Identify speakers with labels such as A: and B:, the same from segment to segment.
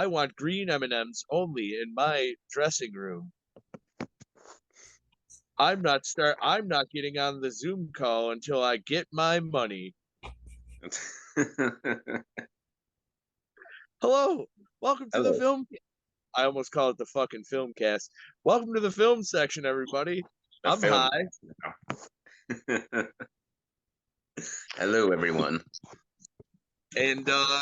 A: I want green M&Ms only in my dressing room. I'm not getting on the Zoom call until I get my money. Hello, welcome to the
B: Hello.
A: film. I almost called it the fucking film cast. Welcome to the film section, everybody.
B: The
A: I'm
B: film.
A: high,
B: Hello, everyone.
A: and oh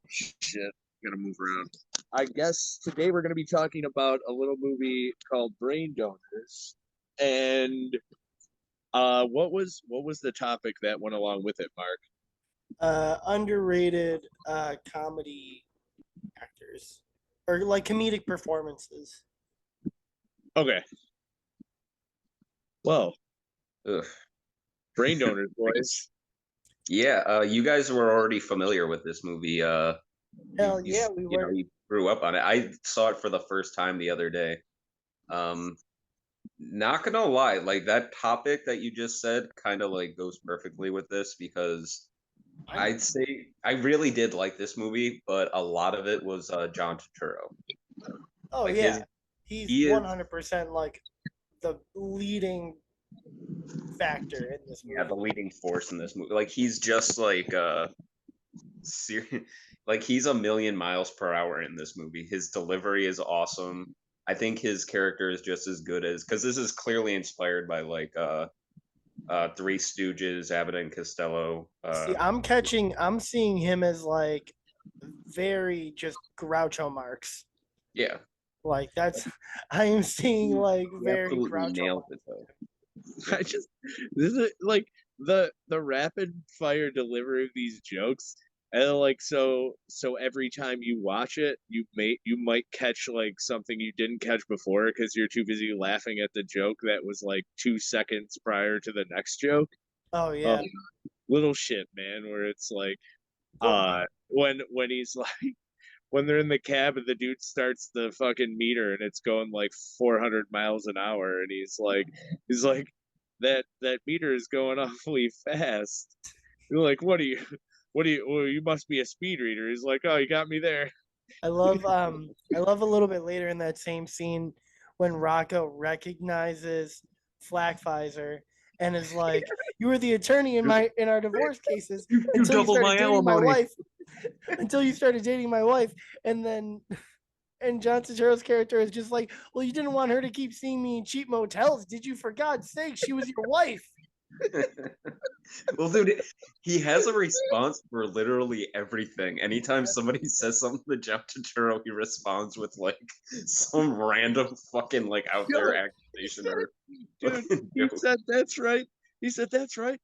A: shit, gotta move around. I guess today we're gonna be talking about a little movie called Brain Donors, and what was the topic that went along with it, Mark?
C: Underrated comedy actors or like comedic performances.
A: Okay, well,
B: Ugh.
A: Brain Donors, boys.
B: Yeah, you guys were already familiar with this movie.
C: Hell yeah, we
B: You know,
C: were.
B: you grew up on it. I saw it for the first time the other day. Um, Not gonna lie, like that topic that you just said kind of like goes perfectly with this because I'd say I really did like this movie, but a lot of it was John Turturro.
C: Oh
B: Like
C: yeah, he's
B: he is
C: 100% like the leading factor in this
B: yeah, the
C: movie.
B: leading force in this movie. Like he's just like ser- like he's a million miles per hour in this movie. His delivery is awesome. I think his character is just as good as because this is clearly inspired by like Three Stooges, Abbott and Costello.
C: See, I'm seeing him as like very just Groucho Marx.
B: Yeah,
C: Like that's, I am seeing like
B: he
C: very
B: absolutely
C: Groucho
B: nailed
C: Marx.
B: it though.
A: I just this is like the rapid fire delivery of these jokes, and like so every time you watch it, you might catch like something you didn't catch before because you're too busy laughing at the joke that was like 2 seconds prior to the next joke.
C: Oh
A: Um,
C: yeah.
A: little shit, man, where it's like
C: Well,
A: when he's like when they're in the cab and the dude starts the fucking meter and it's going like 400 miles an hour and he's like that meter is going awfully fast. You're like, well, you must be a speed reader. He's like, oh, you got me there.
C: I love a little bit later in that same scene when Rocco recognizes Flackpfizer and is like, "You were the attorney in our divorce cases
B: You
C: until you
B: doubled
C: started
B: my
C: dating my
B: alimony.
C: wife, until you started dating my wife." And then and John Turturro's character is just like, "Well, you didn't want her to keep seeing me in cheap motels, did you? For God's sake, she was your wife."
B: Well, dude, he has a response for literally everything. Anytime somebody says something to Jeff Turturro, he responds with like some random fucking like out there
A: Yo, he
B: accusation
A: said
B: or
A: dude,
B: fucking
A: he
B: joke.
A: said that's right. He said that's right.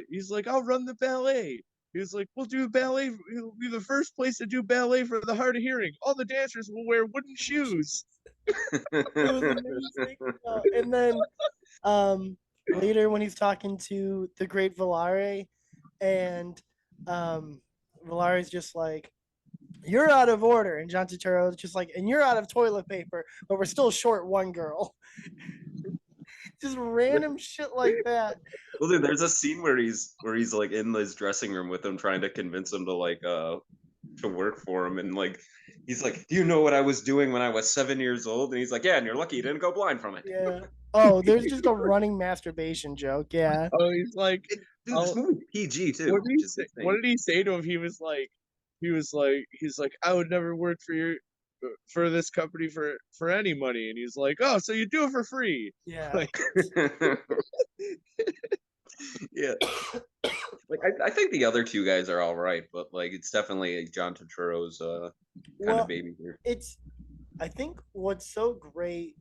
A: He's like, I'll run the ballet. He was like, we'll do ballet. It'll be the first place to do ballet for the hard of hearing. All the dancers will wear wooden shoes.
C: It was amazing. And then later when he's talking to the great Valare, and Valare's just like, "You're out of order," and John Turturro is just like, "And you're out of toilet paper, but we're still short one girl." Just random shit like that.
B: Well, dude, there's a scene where he's like in his dressing room with him, trying to convince him to like to work for him, and like he's like, "Do you know what I was doing when I was 7 years old?" And he's like, "Yeah, and you're lucky you didn't go blind from it."
C: Yeah. Oh, there's just a running masturbation joke. Yeah.
A: Oh, he's like,
B: Dude, this
A: oh,
B: movie's PG too,
A: what did he
B: which is
A: say? What
B: insane.
A: did he say to him? He's like, I would never work for this company for any money, and he's like, oh, so you do it for free?
C: Yeah.
A: Like,
B: Yeah, like I think the other two guys are all right, but like it's definitely John Turturro's kind of
C: Well,
B: baby here.
C: it's I think what's so great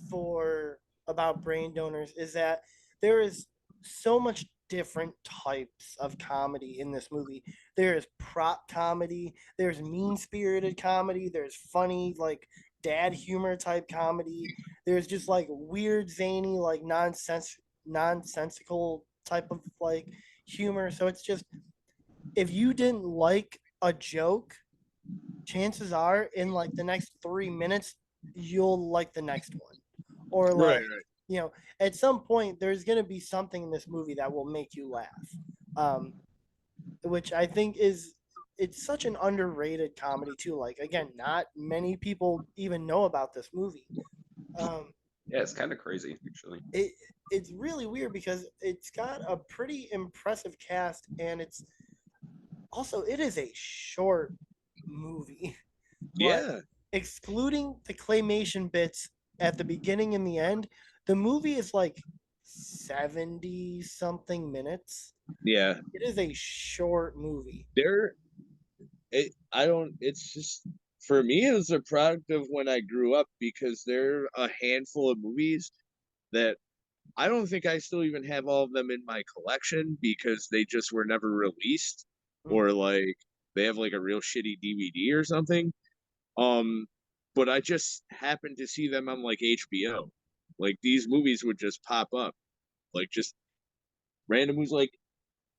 C: for about brain donors is that there is so much different types of comedy in this movie. There is prop comedy, there's mean spirited comedy, there's funny like dad humor type comedy, there's just like weird zany like nonsensical type of like humor. So it's just, if you didn't like a joke, chances are in like the next 3 minutes you'll like the next one, or
A: right,
C: like,
A: right.
C: at some point there's going to be something in this movie that will make you laugh, um which I think is it's such an underrated comedy too. Like again, not many people even know about this movie. Um,
B: Yeah, it's kind of crazy actually.
C: it's really weird because it's got a pretty impressive cast, and it is a short movie. Like
A: Yeah,
C: excluding the claymation bits at the beginning and the end, the movie is like 70 something minutes.
A: yeah.
C: It is a short movie.
A: There, I don't. It's just for me, it was a product of when I grew up because there are a handful of movies that I don't think I still even have all of them in my collection because they just were never released
C: Mm.
A: or like they have like a real shitty DVD or something. Um, but I just happened to see them on like HBO. Like these movies would just pop up, like just random movies. Like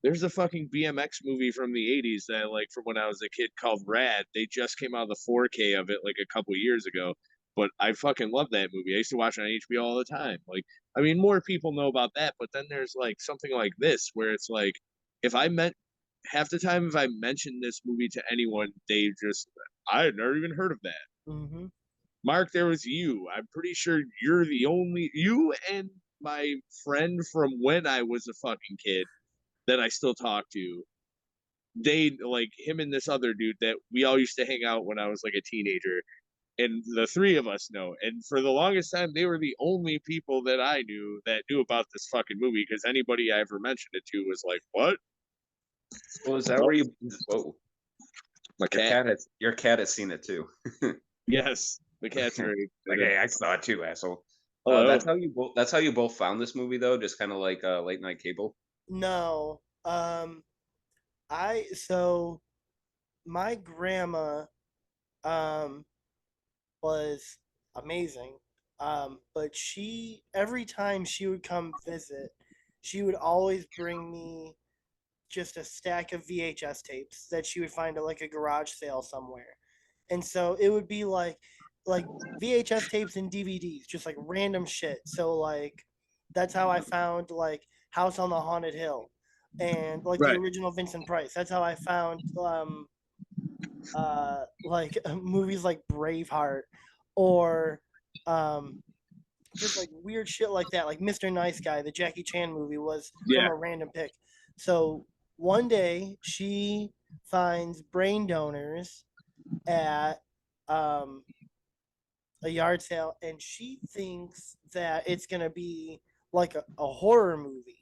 A: there's a fucking BMX movie from the '80s that I like from when I was a kid called Rad. They just came out the 4K of it like a couple years ago, but I fucking love that movie. I used to watch it on HBO all the time. Like, I mean, more people know about that, but then there's like something like this where it's like, if I meant half the time if I mentioned this movie to anyone, they just I had never even heard of that.
C: Mm-hmm.
A: Mark, there was you. I'm pretty sure you're the only you and my friend from when I was a fucking kid that I still talk to. They like him and this other dude that we all used to hang out when I was like a teenager. And the three of us know. And for the longest time, they were the only people that I knew that knew about this fucking movie because anybody I ever mentioned it to was like, "What?
B: Well, is that
A: Oh,
B: where you? Whoa,
A: my cat."
B: your cat has seen it too.
A: Yes, the cat's very
B: Like,
A: excited.
B: hey, I saw it too, asshole.
A: Hello.
B: That's how you both found this movie though, just kind of like late night cable.
C: No. I so my grandma um was amazing. But she every time she would come visit, she would always bring me just a stack of VHS tapes that she would find at like a garage sale somewhere. And so it would be like VHS tapes and DVDs, just like random shit. So like that's how I found like House on the Haunted Hill and like the
A: Right.
C: original Vincent Price. That's how I found like movies like Braveheart or um just like weird shit like that. Like Mr. Nice Guy, the Jackie Chan movie was from
A: Yeah.
C: a random pick. So one day she finds brain donors at um a yard sale and she thinks that it's gonna be like a horror movie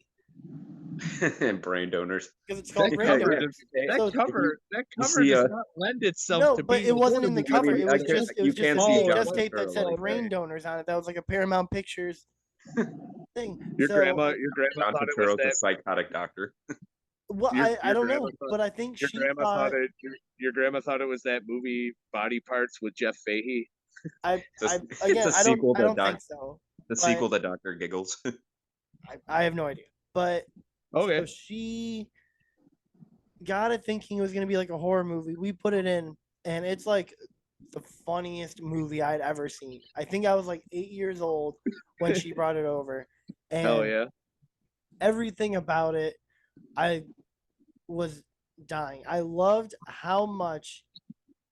B: Brain donors.
C: because it's called
A: That
C: Brain
A: cover
C: Donors.
A: does
C: So
A: that
B: You
A: cover
B: see,
A: does not lend itself
C: no,
A: to
C: but
A: being
C: it
A: a
C: wasn't
A: horror
C: in the
A: movie.
C: cover.
B: mean,
C: It
B: I
C: was
B: can't,
C: just it
B: you
C: was just
B: can
C: a
B: see John
C: VHS tape that
B: Turturro
C: said
B: like
C: Brain
B: that.
C: Donors on it. That was like a Paramount Pictures thing.
A: Your
C: So
A: grandma
B: John
A: thought it was
B: Turturro, the
A: that.
B: psychotic doctor.
C: well, I
A: Your
C: don't
A: grandma
C: know,
A: thought
C: but I think
A: your
C: she
A: grandma thought
C: thought
A: it. Your grandma thought it was that movie Body Parts with Jeff Fahey.
C: I
B: It's
C: again
B: a sequel
C: I
B: to
C: don't think so,
B: the
C: but
B: sequel to Doctor Giggles.
C: I have no idea. But
A: Okay.
C: so she got it thinking it was gonna be like a horror movie. We put it in, and it's like the funniest movie I'd ever seen. I think I was like 8 years old when she brought it over,
A: Hell
C: and
A: yeah.
C: everything about it, I was dying. I loved how much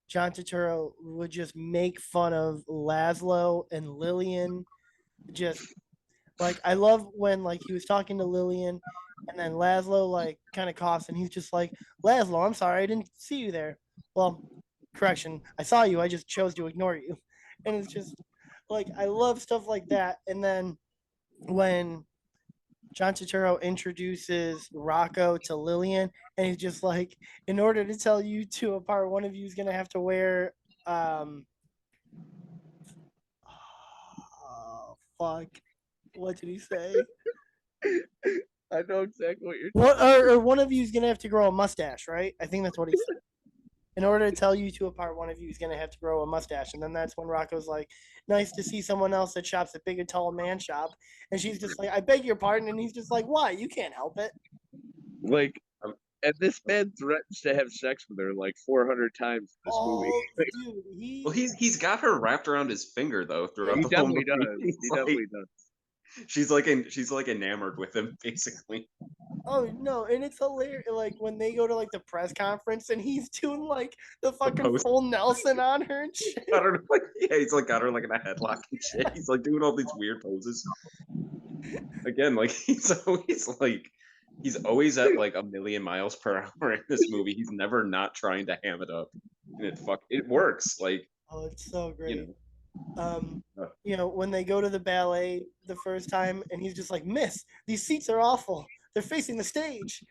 C: John Turturro would just make fun of Laszlo and Lillian. Just like I love when like he was talking to Lillian, and then Laszlo like kind of coughs, and he's just like, "Laszlo, I'm sorry, I didn't see you there." Well, correction, I saw you. I just chose to ignore you, and it's just like I love stuff like that. And then when John Turturro introduces Rocco to Lillian, and he's just like, in order to tell you two apart, one of you is gonna have to wear oh, fuck. What did he say?
A: I know exactly what you're
C: What
A: talking
C: or one of you is gonna have to grow a mustache, right? I think that's what he said. In order to tell you two apart, one of you is gonna have to grow a mustache, and then that's when Rocco's like, "Nice to see someone else that shops at Big and Tall Man Shop," and she's just like, "I beg your pardon," and he's just like, "Why? You can't help it."
A: like.
B: Um,
A: And this man threatens to have sex with her like 400 times in this movie.
C: Oh, dude,
B: well,
C: he
B: he's got her wrapped around his finger though throughout
A: He
B: the whole
A: definitely
B: movie.
A: does.
B: He's
A: He
B: like,
A: definitely does.
B: she's like enamored with him basically.
C: Oh no, and it's hilarious. Like when they go to like the press conference and he's doing like the
B: The
C: fucking
B: post
C: full Nelson on her and shit.
B: got her like yeah, he's like got her like in a headlock and shit. He's like doing all these weird poses. Again, like he's always at like a million miles per hour in this movie. He's never not trying to ham it up. And it works. Like,
C: Oh, it's so great.
B: you
C: Um,
B: know.
C: when they go to the ballet the first time and he's just like, "Miss, these seats are awful. They're facing the stage."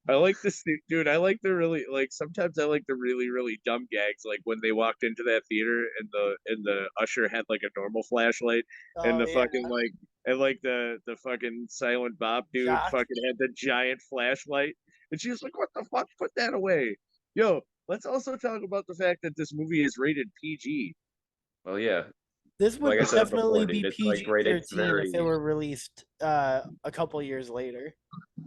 A: I like this, dude. I like the really like. Sometimes I like the really dumb gags, like when they walked into that theater and the usher had like a normal flashlight, and
C: Oh
A: the
C: yeah,
A: fucking like and like the fucking silent Bob dude
C: Jacques.
A: fucking had the giant flashlight, and she was like, "What the fuck? Put that away, yo." Let's also talk about the fact that this movie is rated PG.
B: Well, yeah.
C: This would
B: Like I said before,
C: definitely
B: dude,
C: be
B: it's like
C: PG
B: rated
C: 13 if it
B: very
C: were released a couple years later.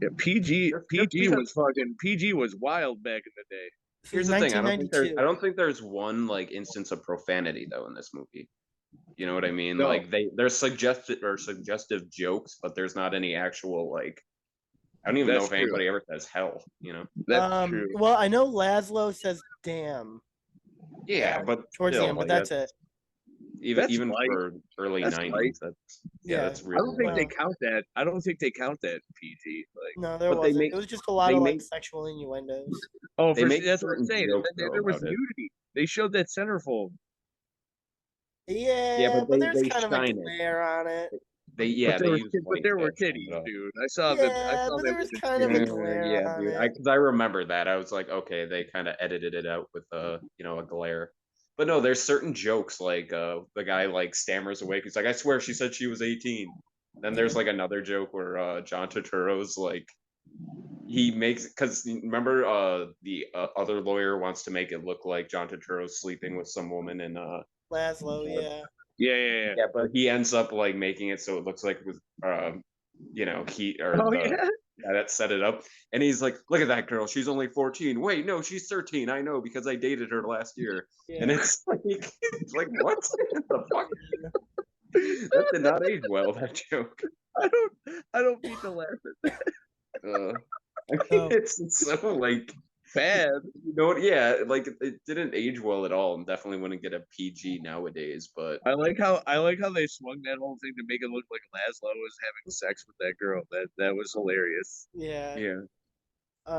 A: Yeah, PG
B: just
A: PG
B: because
A: was fucking PG was wild back in the day.
C: This was
B: here's the thing, I don't think
C: 1992.
B: there's one like instance of profanity though in this movie. You know what I mean?
A: No,
B: Like there's suggestive jokes, but there's not any actual like I don't even know
A: that's
B: if
A: true.
B: anybody ever says hell, you know?
A: That's true.
C: Well, I know Laszlo says "damn"
B: Yeah, but
C: towards the
B: still,
C: end, but
B: like
C: that's it.
B: that's even
A: That's
B: even
A: light.
B: for early
A: That's light.
B: '90s. That's yeah,
C: Yeah.
B: that's
A: I
B: really
A: don't think they
B: light.
A: count that. I don't think they count that in PG. Like,
C: No, there
B: But they
C: wasn't.
B: make
C: It was just a lot
B: they
C: of like
B: make
C: sexual innuendos.
A: oh,
B: they
A: for
B: make
A: that's what I'm
B: certain
A: saying. And
B: jokes
A: then
B: though
A: there was
B: about it.
A: nudity. They showed that centerfold.
B: Yeah,
C: Yeah,
B: but
C: but
B: they
C: there's
B: they
C: kind of a
B: shine it.
C: glare on it.
B: They use
A: But
B: light
A: there
B: to
A: were
B: shine it
A: titties,
B: up.
A: dude. I
C: Yeah,
A: saw
C: but
A: that
C: there was
A: woman's
C: kind of a
A: titties.
C: glare
B: Yeah,
C: on
B: dude.
C: it.
B: Because I remember that. I was like, okay, they kind of edited it out with a glare. But no, there's certain jokes like the guy like stammers away. He's like, I swear she said she was 18. Then there's
C: Yeah.
B: like another joke where John Turturro's like he makes because remember the other lawyer wants to make it look like John Turturro's sleeping with some woman and
C: Laszlo, yeah.
A: Yeah.
B: yeah, but he ends up like making it so it looks like with he or
A: Oh
B: the
A: yeah.
B: guy that set it up, and he's like, "Look at that girl. She's only 14. Wait, no, she's 13. I know because I dated her last year." And
C: Yeah.
B: it's like what the fuck? That did not age well. That joke.
A: I don't mean to laugh at
B: Uh, I mean,
C: So
B: it's so like
A: bad.
B: you know what? Yeah, like it didn't age well at all, and definitely wouldn't get a PG nowadays. But
A: I like how they swung that whole thing to make it look like Laszlo was having sex with that girl. That was hilarious.
C: yeah.
B: yeah,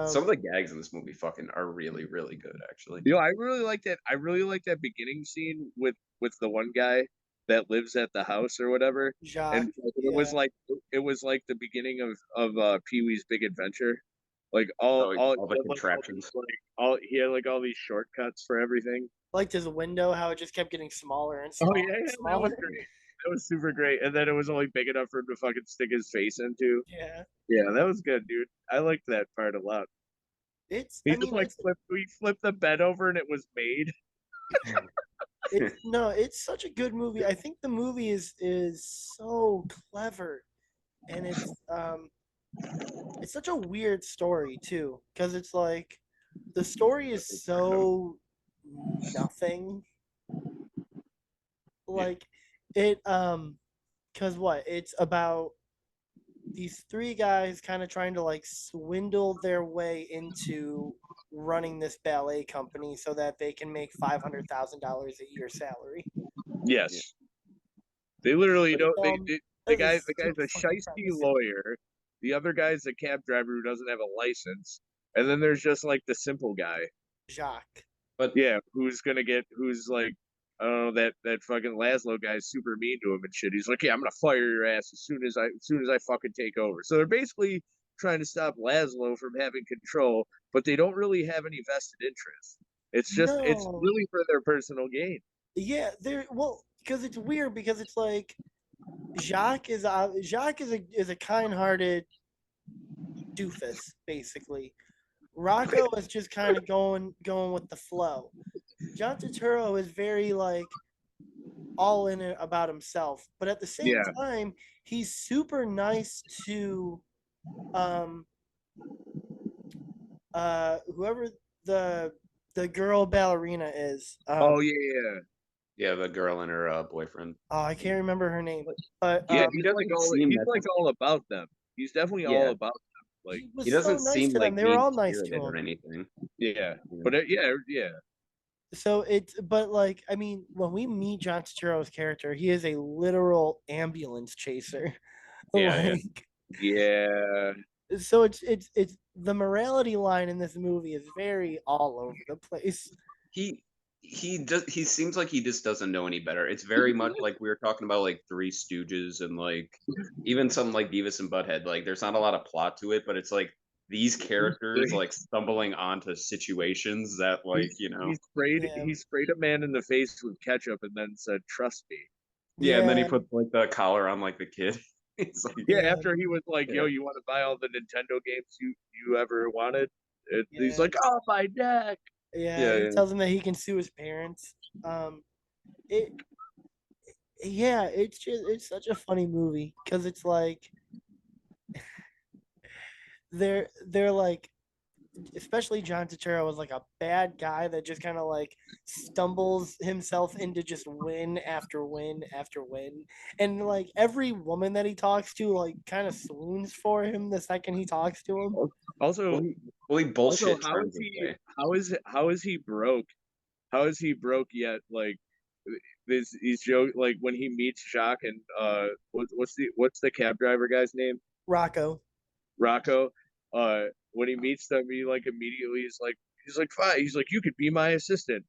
B: some of
C: Um
B: the gags in this movie fucking are really really good actually.
A: You know, I really like that. I really like that beginning scene with the one guy that lives at the house or whatever. And
C: Jacques,
A: it was
C: yeah.
A: like the beginning of Pee Wee's Big Adventure. Like
B: Oh,
A: all
B: all
A: he
B: the
A: had like all these
B: contraptions.
A: like all he had like all these shortcuts for everything.
C: Liked his window, how it just kept getting smaller and
A: Oh
C: smaller
A: yeah,
C: and
A: that was
C: smaller.
A: great. That was super great. And then it was only big enough for him to fucking stick his face into.
C: Yeah.
A: Yeah, that was good, dude. I liked that part a lot.
C: I
A: He just
C: mean
A: like flipped the bed over and it was made.
C: it's such a good movie. I think the movie is so clever, and it's such a weird story too, because it's like the story is so nothing.
B: Yeah.
C: Like it because what it's about these three guys kind of trying to like swindle their way into running this ballet company so that they can make $500,000 a year salary.
B: Yeah.
A: Yes. They literally don't.
C: That is
A: The guy's
C: super
A: a
C: fucking
A: shiesty
C: premise.
A: lawyer. The other guy's a cab driver who doesn't have a license, and then there's just like the simple guy.
C: Jacques.
B: But
A: Yeah, who's like, I don't know that fucking Laszlo guy's super mean to him and shit. He's like, yeah, I'm gonna fire your ass as soon as I fucking take over. So they're basically trying to stop Laszlo from having control, but they don't really have any vested interest. It's
C: No.
A: really for their personal gain.
C: Yeah, there. Well, because it's weird because it's like Jacques is a kind-hearted doofus basically. Rocco is just kind of going with the flow. John Turturro is very like all in it about himself, but at the same
A: Yeah.
C: time, he's super nice to um whoever the girl ballerina is.
A: Oh yeah.
B: Yeah, the girl and her boyfriend.
C: Oh, I can't remember her name, but
A: Yeah,
B: He doesn't seem
A: he's
B: that.
A: like all about them. He's definitely all
B: Yeah,
A: about them. Like
C: he
B: he
C: was so
B: doesn't
C: nice
B: seem
C: to them.
B: like
C: They were
B: mean
C: all nice to
B: spirited or
C: him.
B: anything.
A: yeah,
B: You know?
A: but yeah.
C: So it's but like I mean, when we meet John Turturro's character, he is a literal ambulance chaser.
B: Yeah, yeah.
C: Like
A: Yeah.
C: so it's the morality line in this movie is very all over the place.
B: He he seems like he just doesn't know any better. It's very much like we were talking about like Three Stooges and like even something like Beavis and Butthead. Like there's not a lot of plot to it, but it's like these characters like stumbling onto situations that like,
A: He's
B: you know.
A: he sprayed
C: Yeah,
A: he sprayed a man in the face with ketchup and then said, "Trust me."
B: Yeah, and then he
C: yeah,
B: puts like the collar on like the kid. It's like
A: Yeah,
C: yeah,
A: after he was like, "Yo,
B: yeah.
A: you want to buy all the Nintendo games you ever wanted?" He's
C: yeah,
A: like, "Oh, my neck."
C: yeah.
B: Yeah,
C: He
B: yeah.
C: tells him that he can sue his parents. It yeah, it's such a funny movie because it's like they're like especially John Turturro was like a bad guy that just kind of like stumbles himself into just win after win after win. And like every woman that he talks to like kind of swoons for him the second he talks to him.
A: Also,
B: Well, he
A: also,
B: bullshit turns his way.
A: how is he broke? How is he broke yet? Like this, he's joke like when he meets Jacques and what's the cab driver guy's name?
C: Rocco.
A: Rocco. When he meets them, he like immediately he's like fine. He's like, you could be my assistant.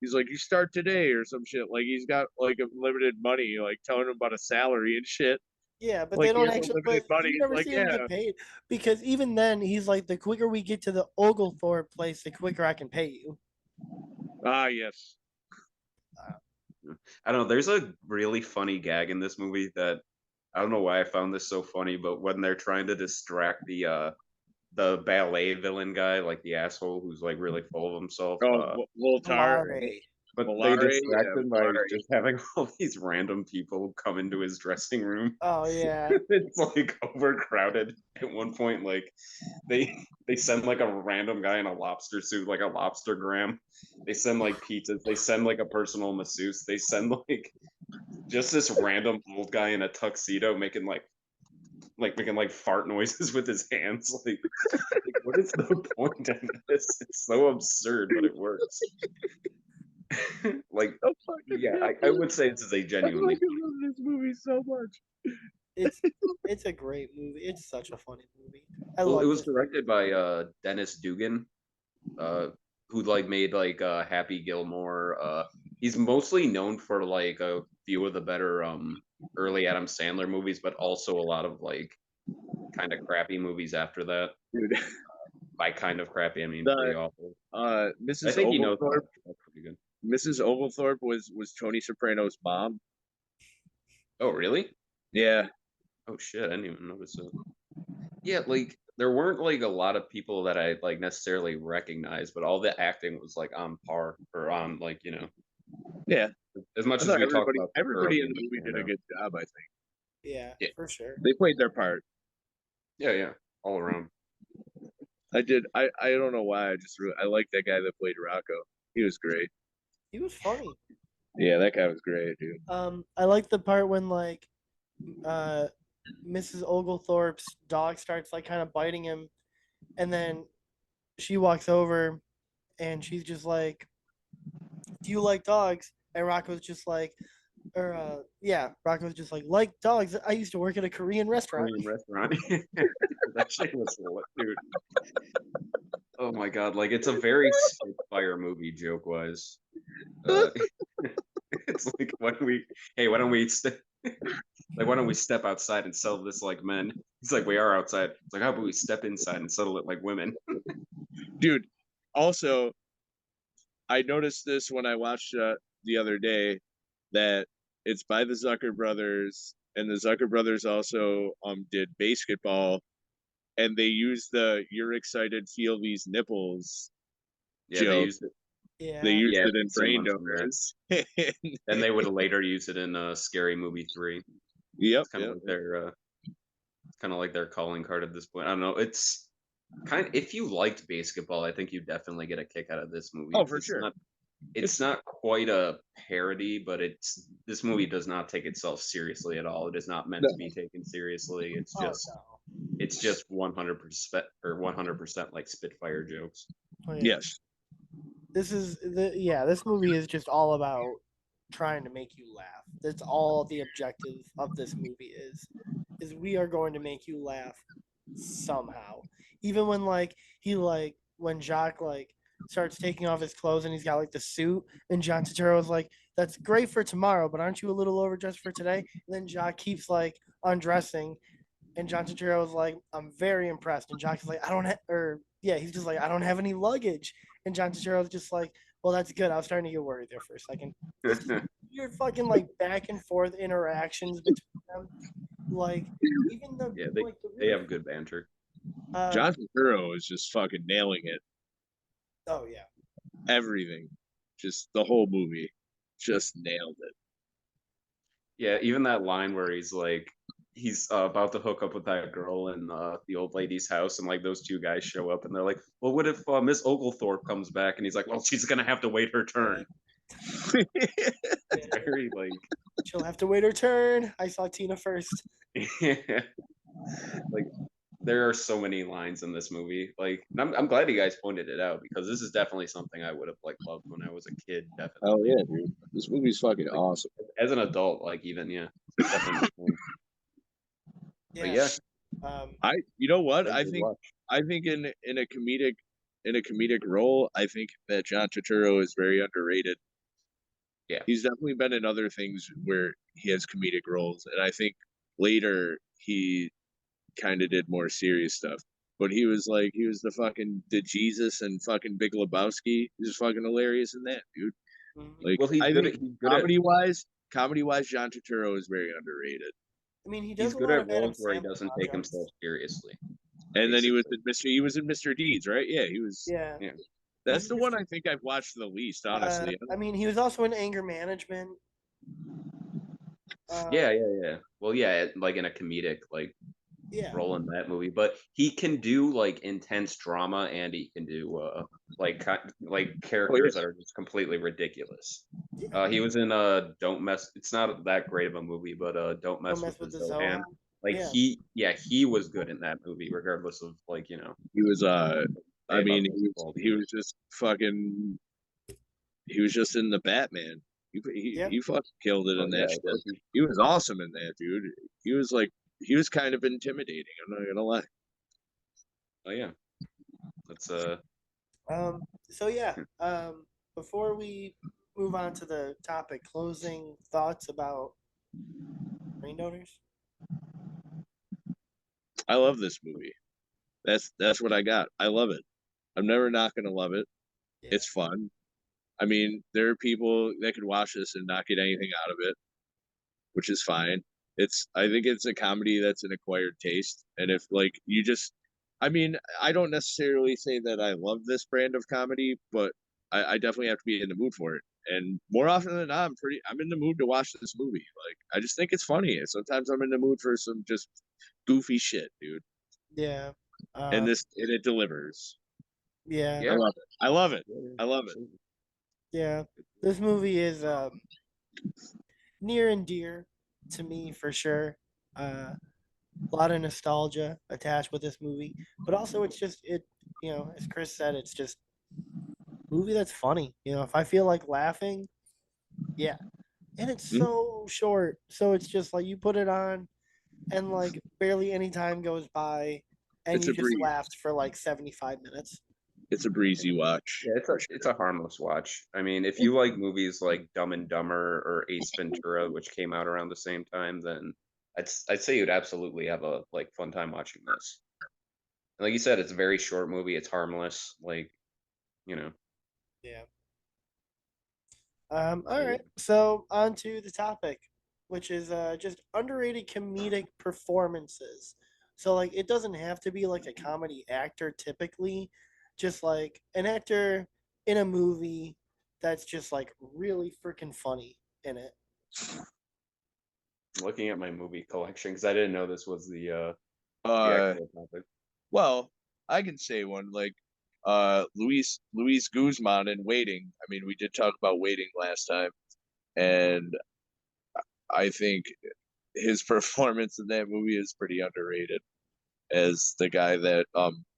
A: He's like, you start today or some shit. Like he's got like unlimited money, like telling him about a salary and shit.
C: Yeah, but
A: Like
C: they
A: he
C: don't
A: has
C: actually.
A: unlimited
C: But
A: money.
C: you
A: He's
C: never
A: like,
C: see him
A: yeah.
C: get paid because even then he's like, the quicker we get to the Oglethorpe place, the quicker I can pay you.
A: Ah, yes.
B: I don't know. There's a really funny gag in this movie that I don't know why I found this so funny, but when they're trying to distract the ballet villain guy, like the asshole who's like really full of himself,
A: Oh, Voltaire,
C: Volare.
B: but they
A: Volare,
B: distract
A: yeah,
B: him by
A: Volare.
B: just having all these random people come into his dressing room.
C: Oh yeah,
B: It's like overcrowded at one point. Like they send like a random guy in a lobster suit, like a lobster gram. They send like pizzas. They send like a personal masseuse. They send like just this random old guy in a tuxedo making like fart noises with his hands. Like what is the point of this? It's so absurd, but it works. Like,
A: So fucking
B: yeah,
A: good,
B: I
A: dude.
B: would say this is a
A: I
B: genuinely
A: fucking love this movie so much.
C: it's it's a great movie. It's such a funny movie. I
B: well, it
C: love
B: was
C: this movie.
B: directed by Dennis Dugan, uh who like made like Happy Gilmore. He's mostly known for like a few of the better early Adam Sandler movies, but also a lot of like kind of crappy movies after that.
A: Dude,
B: By kind of crappy, I mean
A: the
B: pretty awful. I
A: Mrs.
B: think he knows how to
A: Oglethorpe,
B: that's pretty good.
A: Mrs. Oglethorpe was Tony Soprano's mom.
B: Oh, really?
A: Yeah,
B: Oh shit, I didn't even notice it. Yeah, like there weren't like a lot of people that I like necessarily recognized, but all the acting was like on par or on like, you know,
A: yeah.
B: as much
A: I
B: as
A: thought
B: we talk about Turturro
A: everybody in
B: being
A: the movie
B: a
A: did a
B: standout.
A: good job. I think
C: Yeah,
B: Yeah,
C: for sure.
A: they played their part.
B: yeah, yeah, all around.
A: I did. I don't know why. I like that guy that played Rocco. He was great.
C: He was funny.
A: Yeah, that guy was great, dude.
C: I like the part when like uh Mrs. Oglethorpe's dog starts like kind of biting him, and then she walks over and she's just like, "Do you like dogs?" And Rocco's just Rocco's just like dogs. I used to work at a Korean restaurant.
B: Korean restaurant. That shit was lit, dude. Oh my god, like it's a very Spitfire movie joke wise. Uh, it's like why don't we like why don't we step outside and sell this like men? He's like, we are outside. It's like, how about we step inside and settle it like women?
A: Dude, also, I noticed this when I watched the other day that it's by the Zucker brothers, and the Zucker brothers also did basketball, and they used the "You're excited, feel these nipples"
B: Yeah, they
A: joke.
B: used it.
A: They
C: Yeah,
A: used
B: Yeah,
A: it in
B: same
A: Brain
B: one from there.
A: Donors.
B: Then they would later use it in Scary Movie 3.
A: Yep,
B: It's kind of
A: yep.
B: like their calling card at this point. I don't know. It's kind of, if you liked basketball, I think you definitely get a kick out of this movie
A: Oh,
B: because
A: for
B: it's
A: sure.
B: not it's not quite a parody, but this movie does not take itself seriously at all. It is not meant
A: No.
B: to be taken seriously.
C: Oh no.
B: It's just 100% or 100% like Spitfire jokes.
C: Oh, yeah.
A: Yes.
C: This movie is just all about trying to make you laugh. That's all the objective of this movie is we are going to make you laugh somehow. Even when when Jacques starts taking off his clothes and he's got like the suit, and John Turturro is like, "That's great for tomorrow, but aren't you a little overdressed for today?" And then Jacques keeps like undressing, and John Turturro is like, "I'm very impressed," and Jacques is like, "I don't have," or yeah, he's just like, "I don't have any luggage," and John Turturro is just like, "Well, that's good. I was starting to get worried there for a second." It's your fucking like back and forth interactions between them, like even the
B: Yeah,
C: like the
B: they
C: really
B: have good banter.
A: John Turturro is just fucking nailing it.
C: oh yeah.
A: Everything. Just the whole movie. Just nailed it.
B: Yeah, even that line where he's about to hook up with that girl in the old lady's house, and like those two guys show up, and they're like, "Well, what if Miss Oglethorpe comes back?" And he's like, "Well, she's gonna have to wait her turn." It's very like
C: She'll have to wait her turn. I saw Tina first.
B: like there are so many lines in this movie. Like, and I'm glad you guys pointed it out because this is definitely something I would have like loved when I was a kid. Definitely.
A: Oh yeah, dude. This movie's fucking awesome.
B: As an adult, like even definitely. But yeah,
A: You know what?
B: good watch.
A: I think in a comedic role, I think that John Turturro is very underrated.
B: Yeah.
A: He's definitely been in other things where he has comedic roles, and I think later he kind of did more serious stuff. But he was the Jesus and fucking Big Lebowski. He was fucking hilarious in that, dude. Like
B: Well,
A: I think
B: he's good at
A: comedy wise, John Turturro is very underrated.
C: I mean, he
B: he's
C: does a
B: good
C: lot
B: at
C: of Adam
B: roles where he
C: Sandler
B: doesn't take
C: projects.
B: himself seriously.
A: And then
B: Basically.
A: he was in Mr. Deeds, right? Yeah, he was.
C: Yeah.
B: Yeah.
A: That's the one I think I've watched the least, honestly.
C: I mean, he was also in Anger Management.
B: Yeah. Well, yeah, like in a comedic
C: Yeah.
B: role in that movie, but he can do like intense drama, and he can do characters that are just completely ridiculous. He was in Don't Mess. It's not that great of a movie, but Don't Mess with the Zohan. Like he was good in that movie, regardless of
A: He was I mean
B: about
A: he was just fucking he was just in the Batman. He fucking killed it in that shit. He was awesome in that, dude. He was kind of intimidating, I'm not gonna lie.
B: Oh yeah. That's
C: So yeah, before we move on to the topic, closing thoughts about brain donors.
A: I love this movie. That's what I got. I love it. I'm never not gonna love it.
C: Yeah.
A: It's fun. I mean, there are people that could watch this and not get anything out of it, which is fine. I think it's a comedy that's an acquired taste. And if like you just I mean, I don't necessarily say that I love this brand of comedy, but I definitely have to be in the mood for it. And more often than not, I'm in the mood to watch this movie. Like I just think it's funny. And sometimes I'm in the mood for some just goofy shit, dude.
C: Yeah.
A: And it delivers.
C: Yeah.
A: I love it. I love it. I love it.
C: Yeah. This movie is near and dear to me for sure. A lot of nostalgia attached with this movie, but also it's just as Chris said, it's just a movie that's funny. If I feel like laughing, yeah. And it's so short, so it's just like you put it on, and like barely any time goes by, and you just laughed for like 75 minutes.
A: It's a breezy watch.
B: Yeah, it's a harmless watch. I mean, if you like movies like Dumb and Dumber or Ace Ventura, which came out around the same time, then I'd say you'd absolutely have a fun time watching this. And like you said, it's a very short movie. It's harmless,
C: Yeah. All right. So on to the topic, which is just underrated comedic performances. So like it doesn't have to be like a comedy actor typically, just like an actor in a movie that's just like really freaking funny in it.
B: Looking at my movie collection because I didn't know this was the actual topic.
A: Well, I can say one. Like Luis Guzman in Waiting. I mean, we did talk about Waiting last time, and I think his performance in that movie is pretty underrated as the guy that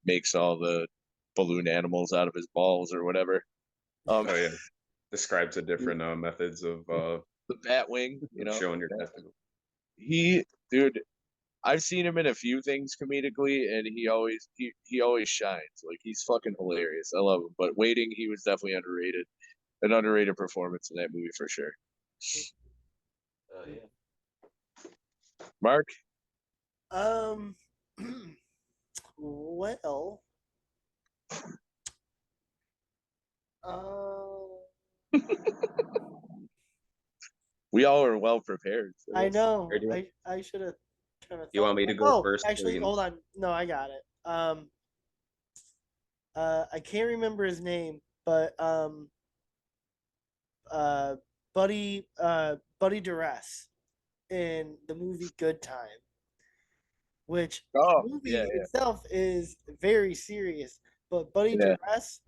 A: makes all the balloon animals out of his balls or whatever. Um,
B: Oh yeah, describes the different methods of
A: the bat wing,
B: showing your testicles.
A: he dude, I've seen him in a few things comedically, and he always shines. Like he's fucking hilarious. I love him. But Waiting, he was definitely underrated. An underrated performance in that movie for sure.
B: Oh yeah.
A: Mark,
C: Um, well, uh,
A: we all are well prepared for
C: I
A: this.
C: know.
B: Ready?
C: I should have kind of
B: You
C: thought.
B: want me to go
C: Oh,
B: first?
C: actually, hold on. No, I got it. I can't remember his name, but uh, Buddy Duress in the movie Good Time, which
A: Oh,
C: the
A: yeah,
C: movie itself is very serious, but Buddy
A: yeah.
C: Duress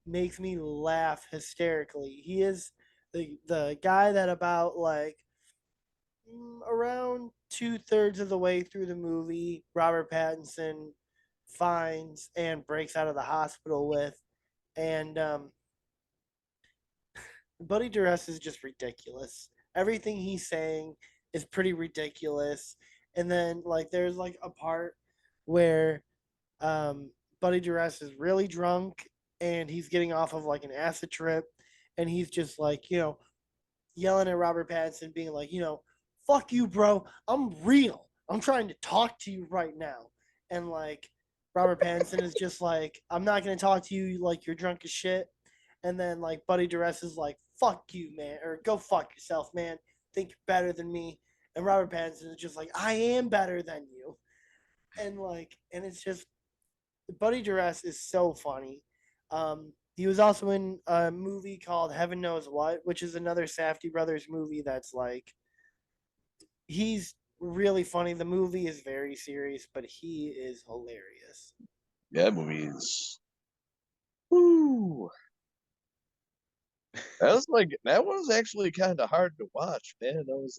C: makes me laugh hysterically. He is the guy that about like around 2/3 of the way through the movie, Robert Pattinson finds and breaks out of the hospital with, and Buddy Duress is just ridiculous. Everything he's saying is pretty ridiculous. And then like there's like a part where um Buddy Duress is really drunk and he's getting off of like an acid trip and he's just like, yelling at Robert Pattinson being like, fuck you, bro. I'm real. I'm trying to talk to you right now. And like Robert Pattinson is just like, I'm not gonna talk to you like you're drunk as shit. And then like Buddy Duress is like, fuck you, man, or go fuck yourself, man. Think you're better than me. And Robert Pattinson is just like, I am better than you. And it's just Buddy Duress is so funny. He was also in a movie called Heaven Knows What, which is another Safdie Brothers movie that's like he's really funny. The movie is very serious, but he is hilarious.
A: Yeah, movies. Woo. That was actually kind of hard to watch, man. I was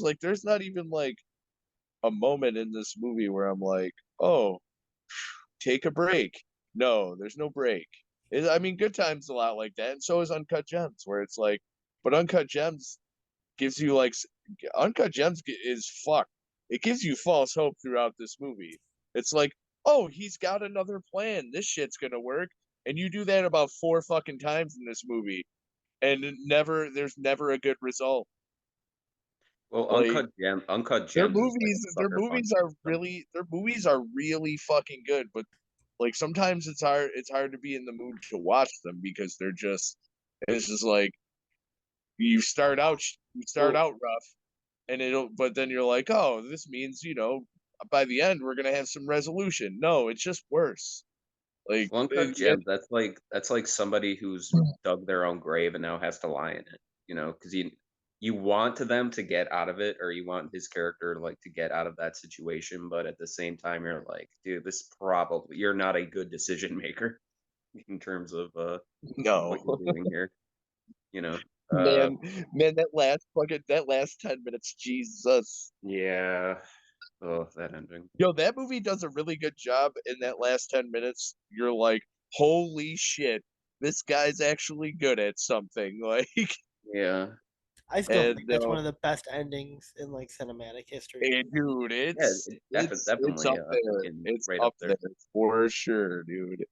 A: like, there's not even like a moment in this movie where I'm like, oh, take a break. No, there's no break. I mean, Good Time's a lot like that, and so is Uncut Gems, where it's like, but Uncut Gems gives you like, Uncut Gems is fuck. It gives you false hope throughout this movie. It's like, oh, he's got another plan. This shit's gonna work, and you do that about 4 fucking times in this movie, and there's never a good result.
B: Well,
A: Like
B: Uncut Gems is like a
A: their
B: sucker punch.
A: movies are really fucking good, but like sometimes it's hard to be in the mood to watch them because it's just like you start
B: Well,
A: out rough and but then you're like, oh, this means by the end we're gonna have some resolution. No, it's just worse. Like
B: Uncut Gems, that's like somebody who's dug their own grave and now has to lie in it. Because you want them to get out of it, or you want his character like to get out of that situation, but at the same time, you're like, dude, you're not a good decision maker in terms of
A: no.
B: what you're doing here. You know, uh,
A: man, that last 10 minutes, Jesus.
B: yeah. Oh, that ending.
A: Yo, that movie does a really good job in that last 10 minutes. You're like, holy shit, this guy's actually good at something. Like,
B: Yeah.
C: I still
A: and
C: think that's one of the best endings in like cinematic history.
A: dude,
B: Yeah,
A: it's
B: definitely
A: up there.
B: fucking
A: It's
B: right
A: up
B: up there.
A: there for sure, dude.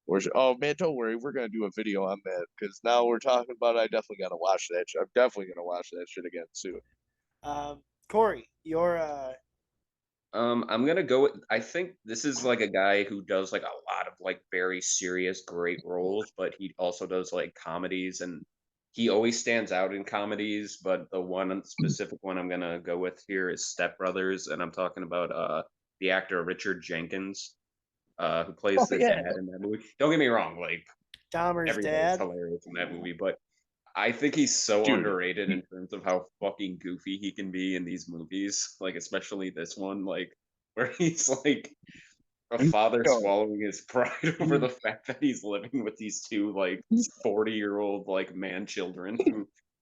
A: For sure. Oh man, don't worry, we're gonna do a video on that because now we're talking about. It, I definitely gotta watch that. I'm definitely gonna watch that shit again soon.
C: Corey, your
B: I'm gonna go with. I think this is like a guy who does like a lot of like very serious, great roles, but he also does like comedies, and he always stands out in comedies. But the one specific one I'm gonna go with here is Step Brothers, and I'm talking about the actor Richard Jenkins, who plays
A: Oh
B: the
A: yeah,
B: dad in that movie. Don't get me wrong, like
C: Dahmer's
B: everybody's
C: dad.
B: hilarious in that movie, but I think he's so
A: dude.
B: underrated in terms of how fucking goofy he can be in these movies, like especially this one, like where he's like a father
A: Yo,
B: swallowing his pride over the fact that he's living with these two like 40-year-old like man children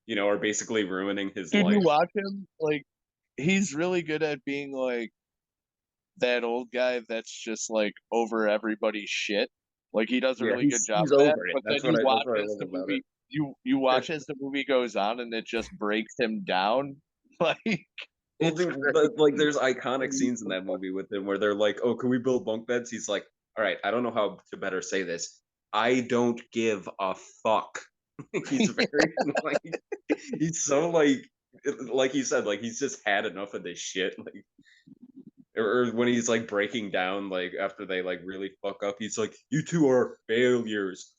B: who, are basically ruining his
A: dude, you
B: life.
A: watch him, like, he's really good at being like that old guy that's just like over everybody's shit. Like he does a
B: Yeah,
A: really good
B: he's
A: job of that.
B: over it.
A: But then you
B: That's
A: watch
B: what I
A: as
B: love
A: the
B: about it.
A: movie, you watch as the movie goes on, and it just breaks him down. Like
B: Well,
A: it's
B: dude,
A: great.
B: like there's iconic scenes in that movie with him where they're like, "Oh, can we build bunk beds?" He's like, "All right, I don't know how to better say this. I don't give a fuck." He's very like, he's so like you said, like he's just had enough of this shit. Like, or when he's like breaking down, like after they like really fuck up, he's like, "You two are failures,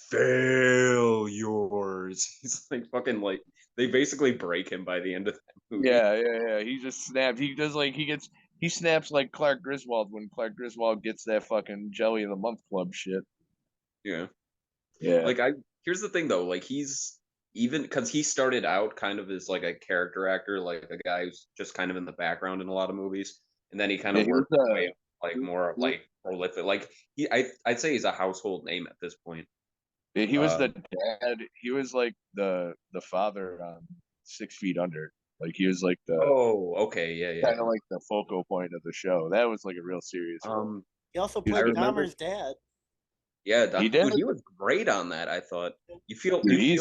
B: failures." He's like fucking like they basically break him by the end of that movie.
A: Yeah. He just snapped. He does like he snaps like Clark Griswold when Clark Griswold gets that fucking Jelly of the Month Club shit.
B: Yeah.
A: Yeah.
B: Like I here's the thing though, like he's even because he started out kind of as like a character actor, like a guy who's just kind of in the background in a lot of movies, and then he kind
A: Yeah,
B: of
A: he was
B: worked his way up, like more like prolific. Like I'd say he's a household name at this point.
A: he was the
B: Um,
A: dad. He was like the father on 6 Feet Under. Like he was like the
B: oh, okay, yeah,
A: kind
B: yeah.
A: of like the focal point of the show. That was like a real serious role.
B: Um,
C: He also
A: He was
B: I
A: a
C: played
A: good.
B: remember,
C: Dahmer's dad.
B: yeah,
A: He did.
B: dude, he was great on that. I thought
A: Dude,
B: you
A: he's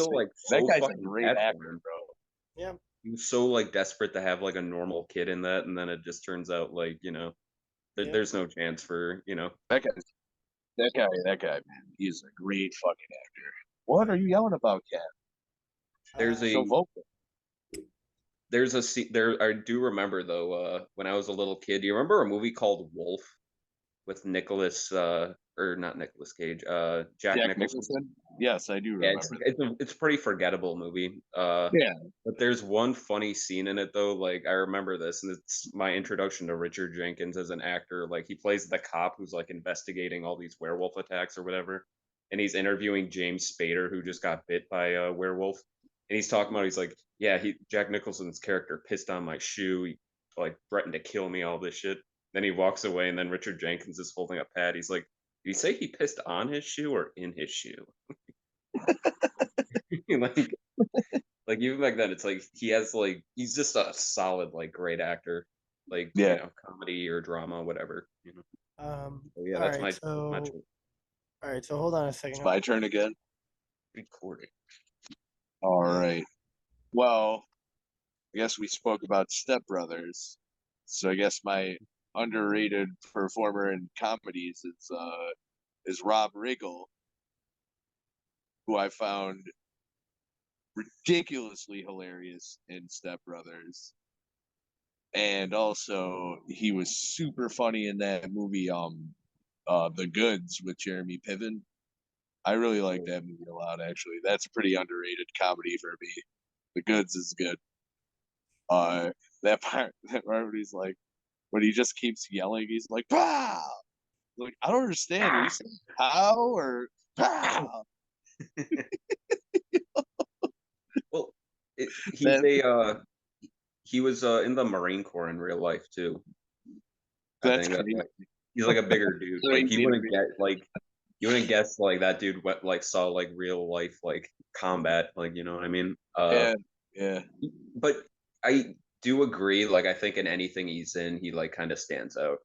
B: feel like
A: that
B: so
A: guy's a
B: fucking
A: great
B: bad for
A: actor,
B: him.
A: bro.
C: Yeah.
B: He was so like desperate to have like a normal kid in that, and then it just turns out like
C: Yep.
B: there's no chance for
A: That guy, that guy, man. He's a great fucking actor. What are you yelling about, Cat?
B: there's
A: So
B: a
A: vocal.
B: there's a there I do remember though when I was a little kid. Do you remember a movie called Wolf with Nicholas or not Nicholas Cage, Jack
A: Jack
B: Nicholson?
A: Nicholson. Yes, I do
B: Yeah,
A: remember that.
B: it's a pretty forgettable movie.
A: Yeah,
B: But there's one funny scene in it though. Like I remember this, and it's my introduction to Richard Jenkins as an actor. Like he plays the cop who's like investigating all these werewolf attacks or whatever, and he's interviewing James Spader who just got bit by a werewolf, and he's talking about he's like, yeah, he Jack Nicholson's character pissed on my shoe. He like threatened to kill me, all this shit. Then he walks away, and then Richard Jenkins is holding a pad. He's like, did he say he pissed on his shoe or in his shoe? like like even back then, it's like he has like he's just a solid like great actor, like
A: yeah.
B: comedy or drama, whatever. So yeah,
C: All
B: that's
C: right.
B: my
C: So all right. So hold on a second.
A: It's my turn again.
B: recording.
A: All right. Well, I guess we spoke about Step Brothers, so I guess my underrated performer in comedies is Rob Riggle, who I found ridiculously hilarious in Step Brothers. And also he was super funny in that movie The Goods with Jeremy Piven. I really like that movie a lot actually. That's a pretty underrated comedy for me. The Goods is good. That part that part when he's like when he just keeps yelling, he's like, pow! Like, I don't understand. Are you saying pow or pow?
B: Well, he's
A: That,
B: a he was in the Marine Corps in real life too. I
A: that's
B: think that's
A: crazy.
B: why he's like a bigger dude. Like
A: Crazy to me.
B: you wouldn't guess like that dude went like saw like real life like combat, like you know what I mean.
A: Yeah, yeah.
B: But I do agree. Like I think in anything he's in, he like kind of stands out.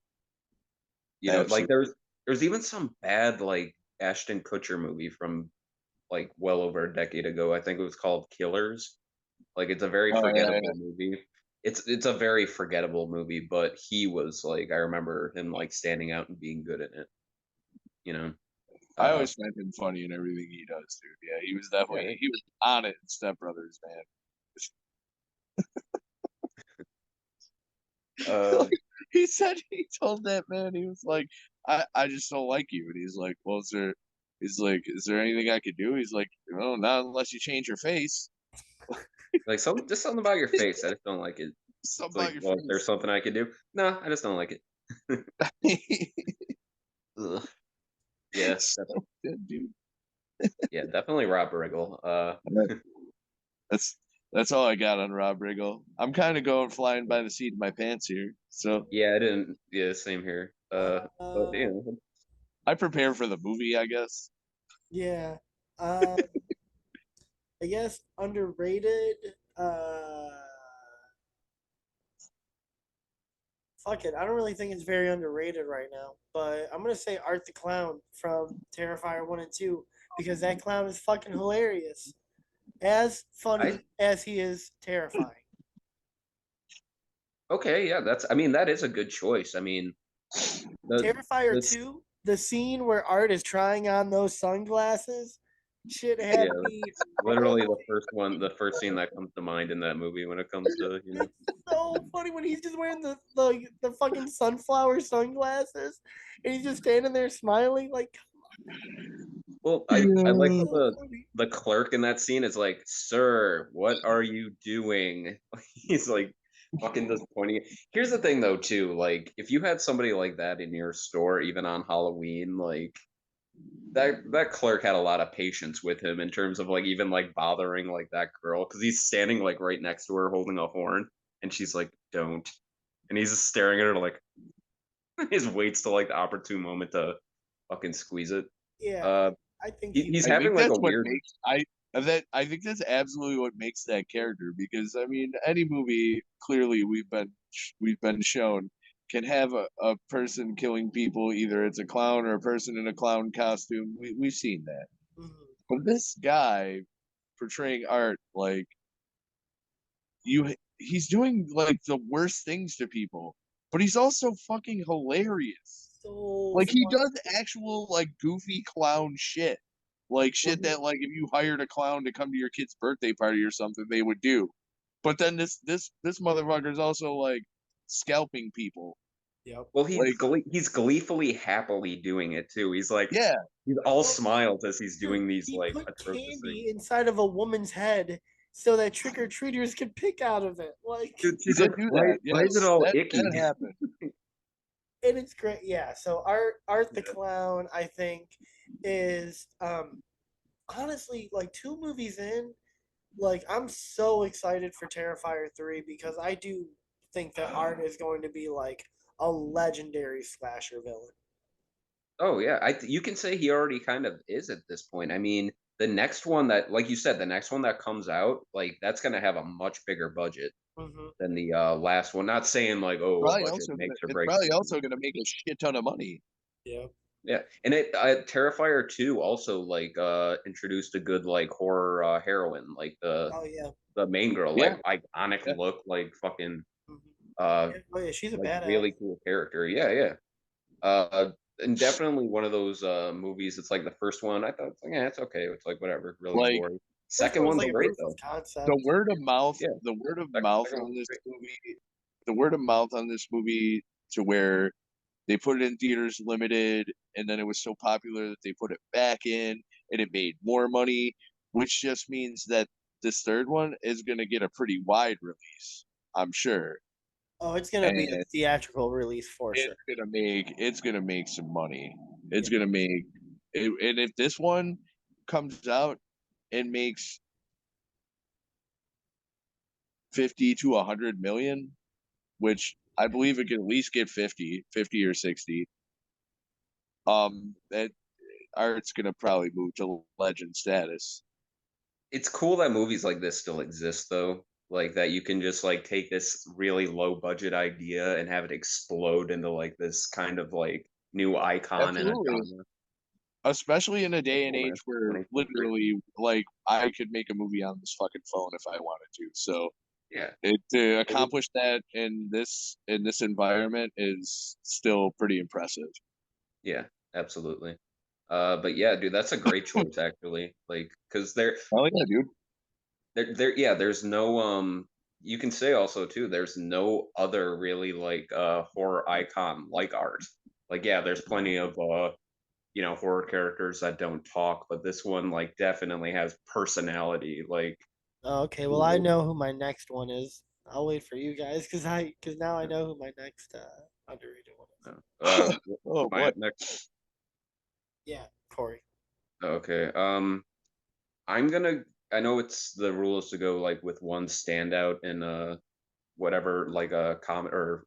B: Like
A: Absolutely.
B: there's even some bad like Ashton Kutcher movie from like well over a decade ago. I think it was called Killers. Like it's a very
A: Oh yeah,
B: forgettable movie. It's a very forgettable movie, but he was like I remember him like standing out and being good in it. You know.
A: I
B: Uh,
A: always find him funny in everything he does, dude. Yeah, he was
B: yeah.
A: definitely he was on it in Step Brothers, man.
B: Uh,
A: He said he told that man he was like, I just don't like you, and he's like, well, is there anything I could do? He's like, no, not unless you change your face.
B: like just something about your face. I just don't like it.
A: Something
B: It's
A: about
B: like,
A: your
B: well, if there's
A: face.
B: something I could do. No, I just don't like it. Ugh. Yeah,
A: So good, dude.
B: yeah, definitely Rob Riggle.
A: That's That's all I got on Rob Riggle. I'm kind of going flying by the seat of my pants here. So
B: Yeah, I didn't. Yeah, same here. But
C: Uh,
B: you know,
A: I prepare for the movie, I guess.
C: yeah. Um, I guess underrated. Fuck it. I don't really think it's very underrated right now, but I'm gonna say Art the Clown from Terrifier 1 and 2 because that clown is fucking hilarious. As
B: I
C: funny as he is terrifying.
B: okay, yeah, that's. I mean, that is a good choice. I mean, the
C: Terrifier
B: this
C: 2, the scene where Art is trying on those sunglasses, shit had
B: yeah,
C: me
B: literally the
C: rolling.
B: first one, the first scene that comes to mind in that movie when it comes to
C: It's so funny when he's just wearing the fucking sunflower sunglasses and he's just standing there smiling like
B: Well, I like how
A: Yeah.
C: so funny.
B: the clerk in that scene is like, "Sir, what are you doing?" He's like fucking just pointing. Here's the thing though, too, like if you had somebody like that in your store, even on Halloween, like that clerk had a lot of patience with him in terms of like even like bothering like that girl because he's standing like right next to her holding a horn, and she's like, "Don't," and he's just staring at her like he just waits till like the opportune moment to fucking squeeze it.
C: Yeah,
B: Uh,
C: I think
B: he,
C: he
B: he's
A: I think
B: having like a
A: that's what
B: weird.
A: makes I think that's absolutely what makes that character because I mean any movie clearly we've been shown can have a person killing people, either it's a clown or a person in a clown costume. We've seen that.
C: mhm.
A: But this guy portraying Art, like he's doing like the worst things to people, but he's also fucking hilarious.
C: So
A: Like he
C: funny.
A: does actual like goofy clown shit. Like shit
C: Mhm.
A: that like if you hired a clown to come to your kid's birthday party or something, they would do. But then this motherfucker is also like scalping people.
C: Yep.
B: Well,
A: Like
B: he's gleefully happily doing it too.
A: yeah,
B: He's all
C: Well,
B: smiles as he's
C: dude,
B: doing these
C: he
B: like
C: put
B: atrocious things.
C: candy inside of a woman's head so that trick or treaters could pick out of it. Like,
B: Dude,
A: he
B: she's like,
A: did do
B: why
A: that.
B: why is it
A: Yes,
B: all
A: that
B: icky?
A: happened.
C: and it's great. Yeah. So Art the
B: Yeah.
C: Clown, I think, is honestly like 2 movies in. Like, I'm so excited for Terrifier 3 because I do think that Art is going to be like a legendary slasher villain.
B: Oh yeah, you can say he already kind of is at this point. I mean, the next one that, like you said, the next one that comes out, like that's gonna have a much bigger budget
C: Hmm.
B: than the last one. Not saying like, oh, a budget makes or
A: It's
B: breaks
A: probably
B: something.
A: also gonna make a shit ton of money.
C: Yeah.
B: Yeah, and it Terrifier 2 also like introduced a good like horror heroine, like
C: Oh yeah.
B: the main girl,
A: Yeah,
B: like iconic
A: yeah.
B: look, like fucking
C: Hmm.
B: uh
C: Yeah. Oh yeah. She's a
B: like
C: badass.
B: really cool character. Yeah, yeah. And definitely one of those movies. It's like the first one. I thought, it's like, yeah, it's okay. It's like whatever, really
A: Like
B: boring.
C: First
B: Second
C: one was
B: one's
C: like a
B: great
C: proof of
B: though.
A: the
C: concept.
A: word of mouth,
B: Yeah,
A: the word of
B: second,
A: mouth
B: second
A: on
B: one's
A: this
B: great.
A: movie, the word of mouth on this movie to where they put it in theaters limited, and then it was so popular that they put it back in, and it made more money, which just means that this third one is going to get a pretty wide release, I'm sure,
C: Oh, it's gonna be a
A: and
C: theatrical release for sure.
A: it's gonna make some money.
C: Yeah.
A: It's gonna make it, and if this one comes out and makes 50 to 100 million, which I believe it can at least get 50 or 60. That Art's gonna probably move to legend status.
B: It's cool that movies like this still exist though. Like that you can just like take this really low budget idea and have it explode into like this kind of like new icon in a
A: Absolutely.
B: genre.
A: Especially in a
B: So
A: day and
B: cool, man.
A: age where
B: 2023.
A: literally, like, I could make a movie on this fucking phone if I wanted to. So
B: Yeah.
A: to
B: It was
A: accomplish that in this environment is still pretty impressive.
B: Yeah, absolutely. But yeah, dude, that's a great choice actually. Like, because
A: Oh yeah, dude.
B: yeah, there's no you can say also too, there's no other really like horror icon like Art. Like, yeah, there's plenty of horror characters that don't talk, but this one like definitely has personality. Like,
C: Oh, okay,
B: you
C: well I
B: know,
C: know who my next one is. I'll wait for you guys because now I know who my next underrated one is.
A: Oh
B: am I
A: boy.
B: up next?
C: Yeah, Corey.
B: Okay. I'm gonna. I know it's the rule is to go like with one standout in whatever like a comic or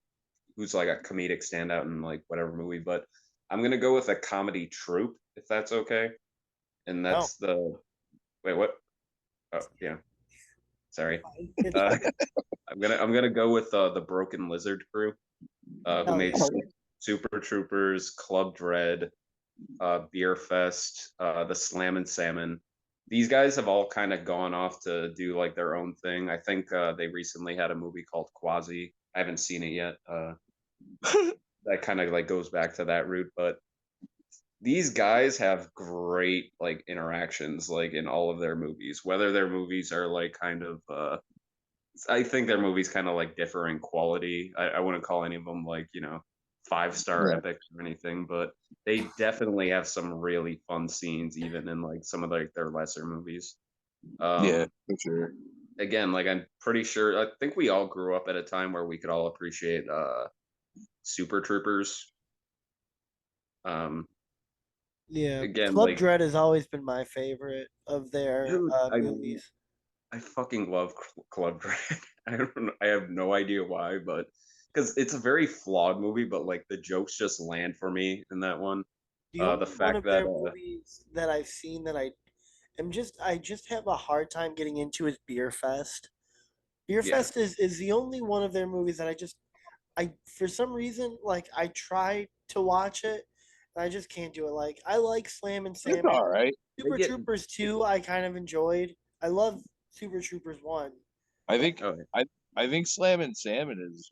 B: who's like a comedic standout in like whatever movie, but I'm gonna go with a comedy troupe if that's okay. And
C: No,
B: that's the wait what? Oh yeah, sorry.
C: it's
B: Uh,
C: fine.
B: I'm gonna go with the Broken Lizard crew, who
C: Hell
B: made
C: yeah.
B: Super Troopers, Club Dread, Beer Fest, the Slam and Salmon. These guys have all kind of gone off to do like their own thing. I think they recently had a movie called Quasi. I haven't seen it yet. That kind of like goes back to that route, but these guys have great like interactions like in all of their movies. Whether their movies are like kind of I think their movies kind of like differ in quality. I wouldn't call any of them like, you know, 5-star
A: Yeah.
B: epics or anything, but they definitely have some really fun scenes even in like some of like their lesser movies.
A: Yeah,
B: Um
A: for sure.
B: Again, like I'm pretty sure I think we all grew up at a time where we could all appreciate Super Troopers. Um
C: Yeah,
B: again,
C: Club
B: like
C: Dread has always been my favorite of their
B: dude,
C: movies.
B: I fucking love Club Dread. I don't know, I have no idea why, but because it's a very flawed movie, but like the jokes just land for me in that one.
C: The
B: The
C: only one
B: fact
C: of
B: that
C: their movies that I've seen that I just have a hard time getting into is Beer Fest. Beer
B: yeah,
C: Fest is the only one of their movies that I for some reason like I try to watch it and I just can't do it. Like I like Slam and
A: It's
C: Salmon.
A: all right.
B: they
C: Super
B: get
C: Troopers 2 I kind of enjoyed. I love Super Troopers 1.
A: I
C: But
A: think
B: oh yeah.
A: I think Slam and Salmon is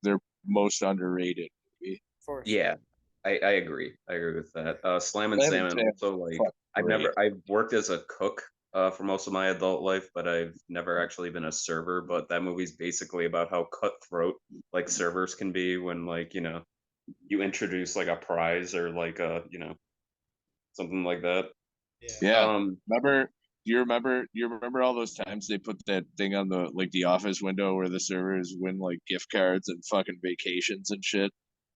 A: their most underrated movie.
C: for sure.
B: Yeah, I agree. I agree with that. Slam and
A: Slam and
B: Salmon
A: Salmon
B: also
A: is
B: like
A: fucking great.
B: I've worked as a cook for most of my adult life, but I've never actually been a server. But that movie's basically about how cutthroat like servers can be when like, you know, you introduce like a prize or like a, you know, something like that.
C: Yeah.
A: Yeah.
B: Um
A: Remember you remember all those times they put that thing on the like the office window where the servers win like gift cards and fucking vacations and shit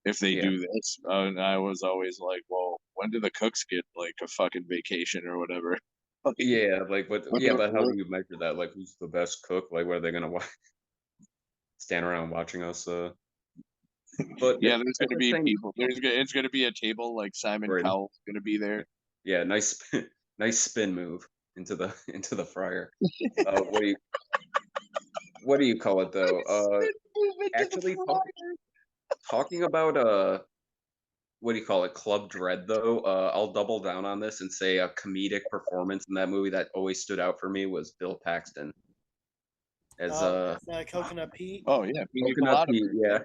A: if they
B: yeah.
A: do this. And I was always like, well, when do the cooks get like a fucking vacation or whatever? Like,
B: Yeah, like but
A: what
B: yeah,
A: the,
B: but how do
A: what,
B: you measure that? Like who's the best cook? Like what are they gonna stand around watching us but
A: yeah, there's
B: at
A: gonna
B: the
A: be
B: same
A: people. It's gonna be a table like Simon
B: right.
A: Cowell's gonna be there.
B: Yeah, nice nice spin move into the into the fryer. What do you call it though?
A: Spin movement to the
B: Actually
A: fryer.
B: talking about what do you call it? Club Dread though. I'll double down on this and say a comedic performance in that movie that always stood out for me was Bill Paxton as
C: Oh, Coconut Pete.
A: Oh yeah, Pina
B: Coconut
A: Colada
B: Pete.
A: Bird.
B: Yeah.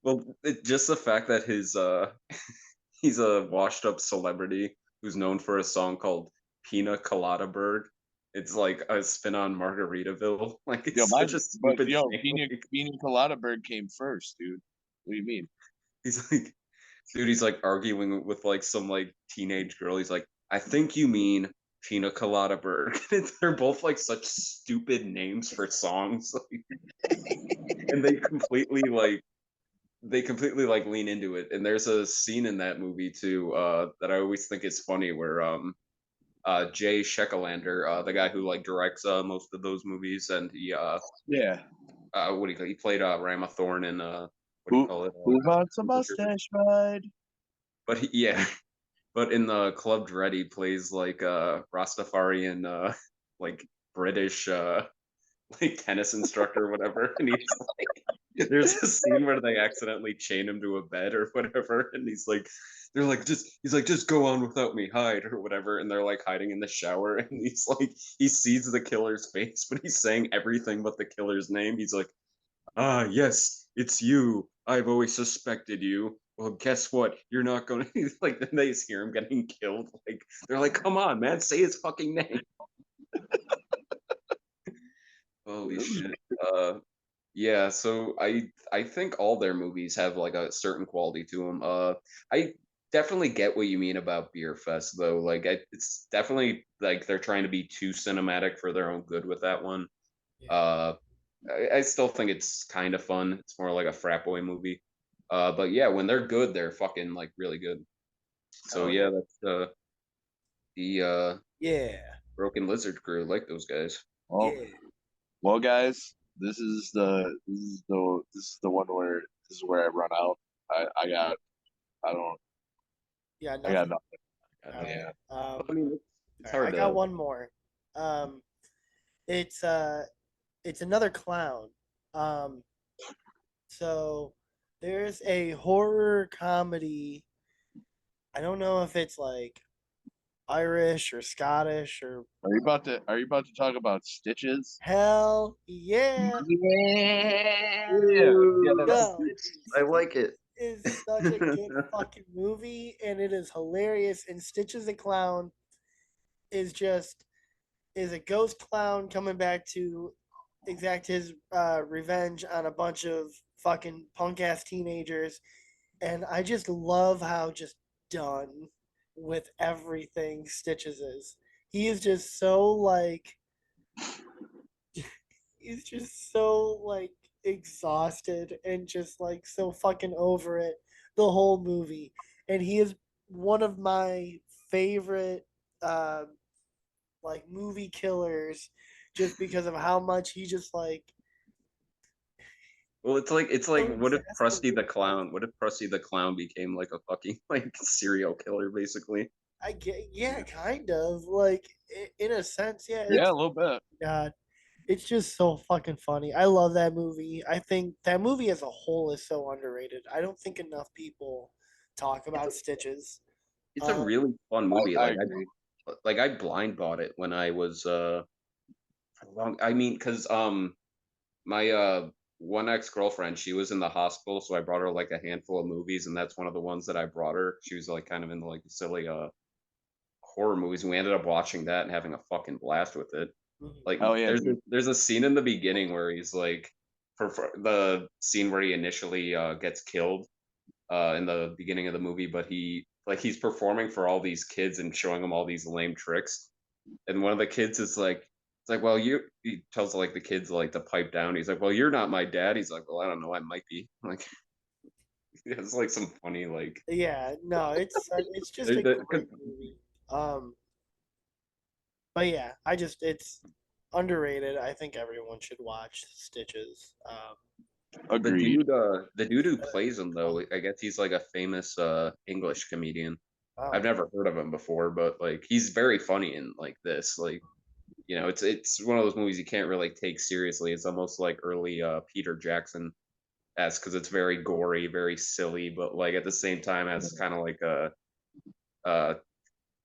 B: Well, just the fact that his he's a washed up celebrity who's known for a song called Pina Colada Bird. It's like a spin on Margaritaville. Like
A: Yo,
B: it's such
A: mine,
B: a
A: but
B: stupid
A: yo,
B: thing. Like,
A: Pina Colada Bird came first, dude. What do you mean?
B: he's like, dude, he's like arguing with like some like teenage girl. He's like, I think you mean Pina Colada Bird. They're both like such stupid names for songs, and they completely like lean into it. And there's a scene in that movie too that I always think is funny where Jay Shekelander, the guy who like directs most of those movies, and he
A: Yeah.
B: what do you call he played Ramathorn in what do you
A: Who
B: call it
A: who wants a
B: Super Troopers.
A: mustache ride?
B: But yeah, but in the Club Dread he plays like Rastafarian like British like tennis instructor or whatever, and he's like, there's a scene where they accidentally chain him to a bed or whatever, and he's like, they're like, he's like, just go on without me, hide or whatever, and they're like hiding in the shower, and he's like, he sees the killer's face, but he's saying everything but the killer's name. He's like, ah, yes, it's you. I've always suspected you. Well, guess what? You're not gonna. He's like, then they just hear him getting killed. Like, they're like, come on, man, say his fucking name. Holy shit. Yeah, so I think all their movies have like a certain quality to them. I definitely get what you mean about Beer Fest though. Like it's definitely like they're trying to be too cinematic for their own good with that one.
C: Yeah.
B: Uh, I still think it's kind of fun. It's more like a frat boy movie. But yeah, when they're good, they're fucking like really good. So
C: Oh yeah.
B: yeah, that's the
C: Yeah.
B: Broken Lizard crew, like those guys.
A: Well,
C: Yeah.
A: well, guys, this is the one where this is where I run out. I got I don't
C: Yeah,
A: I got
C: nothing.
A: nothing.
C: All right.
A: Yeah.
B: I mean, it's
C: All right, I
B: hard
C: got
B: to.
C: one more. Um, it's it's another clown. Um, so there's a horror comedy. I don't know if it's like Irish or Scottish or
A: Are you about to talk about Stitches?
C: hell yeah.
A: Yeah. Yes.
C: Yo,
B: I like it.
C: is such a good fucking movie and it is hilarious. And Stitches the Clown is just is a ghost clown coming back to exact his revenge on a bunch of fucking punk ass teenagers. And I just love how just done with everything Stitches is. He is just so like he's just so like exhausted and just like so fucking over it the whole movie. And he is one of my favorite like movie killers just because of how much he just like
B: Well, it's like
C: so
B: what if Krusty the
C: exasperated.
B: Clown? What if Krusty the Clown became like a fucking like serial killer, basically?
C: I get, yeah, kind of like in a sense, yeah.
A: Yeah, a
C: It's
A: little bit.
C: God, it's just so fucking funny. I love that movie. I think that movie as a whole is so underrated. I don't think enough people talk
B: It's a
C: about Stitches.
B: it's a
C: Um,
B: really fun
A: I,
B: movie.
A: I agree.
B: I blind bought it when I was long. I mean, because my one ex girlfriend, she was in the hospital, so I brought her like a handful of movies, and that's one of the ones that I brought her. She was like kind of into like silly horror movies. And we ended up watching that and having a fucking blast with it.
C: mhm.
B: Like
A: Oh yeah, dude.
B: there's a scene in the beginning where he's like for the scene where he initially gets killed in the beginning of the movie, but he's performing for all these kids and showing them all these lame tricks. And one of the kids is like, it's like, well, he tells like the kids like to pipe down. He's like, well, you're not my dad. He's like, well, I don't know, I might be. Like, it's like some funny like,
C: Yeah, no, it's just a
B: because
C: great movie. Um, but yeah, I just it's underrated. I think everyone should watch Stitches.
A: Agreed.
B: the dude who plays him though, I guess he's like a famous English comedian.
C: Oh,
B: I've never heard of him before, but like he's very funny in like this. Like, it's one of those movies you can't really take seriously. It's almost like early Peter Jackson esque because it's very gory, very silly, but like at the same time has kind of like a uh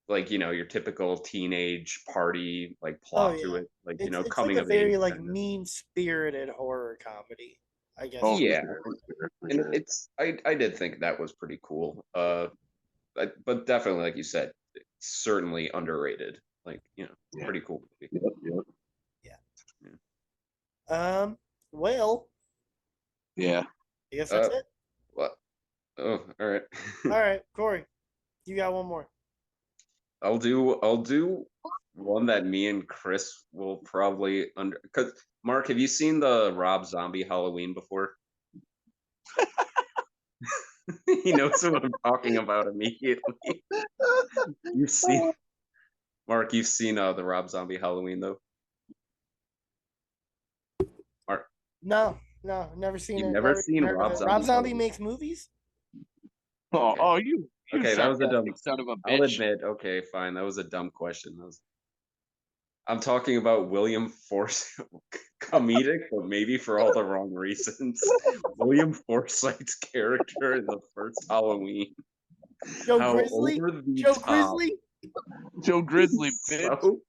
B: like your typical teenage party like
C: oh
B: plot to
C: yeah.
B: it, like
C: It's like
B: coming
C: a
B: of age
C: very like
B: kind of.
C: mean spirited horror comedy. I guess
A: Oh,
C: you.
A: for
B: Yeah,
A: sure, for sure, for
B: and
A: sure.
B: I did think that was pretty cool. But definitely like you said, certainly underrated. Like,
A: Yeah.
B: pretty cool movie.
A: Yep. Yep.
C: Yeah.
B: Yeah.
C: Well,
A: Yeah.
C: I guess that's
B: Uh,
C: it.
B: what? Oh, all right.
C: All right, Corey, you got one more.
B: I'll do one that me and Chris will probably under because Mark, have you seen the Rob Zombie Halloween before? He knows what I'm talking about immediately. You've seen Mark, you've seen the Rob Zombie Halloween though. Mark,
C: No, no, never seen
B: you've
C: it.
B: never
C: Never even
B: seen
C: heard of
B: Rob
C: it. Rob
B: Zombie
C: Zombie
B: Halloween.
C: makes movies.
A: Oh,
B: Okay.
A: oh, you
B: Okay, that was a dumb.
A: sarcastic son of a
B: I'll
A: bitch.
B: admit. Okay, fine. That was a dumb question. I'm talking about William Force comedic, but maybe for all the wrong reasons. William Forsythe's character in the first Halloween.
C: Joe
B: How
C: Grizzly.
B: over the
C: Joe
B: top.
C: Grizzly.
A: Joe Grizzly, bitch.
B: So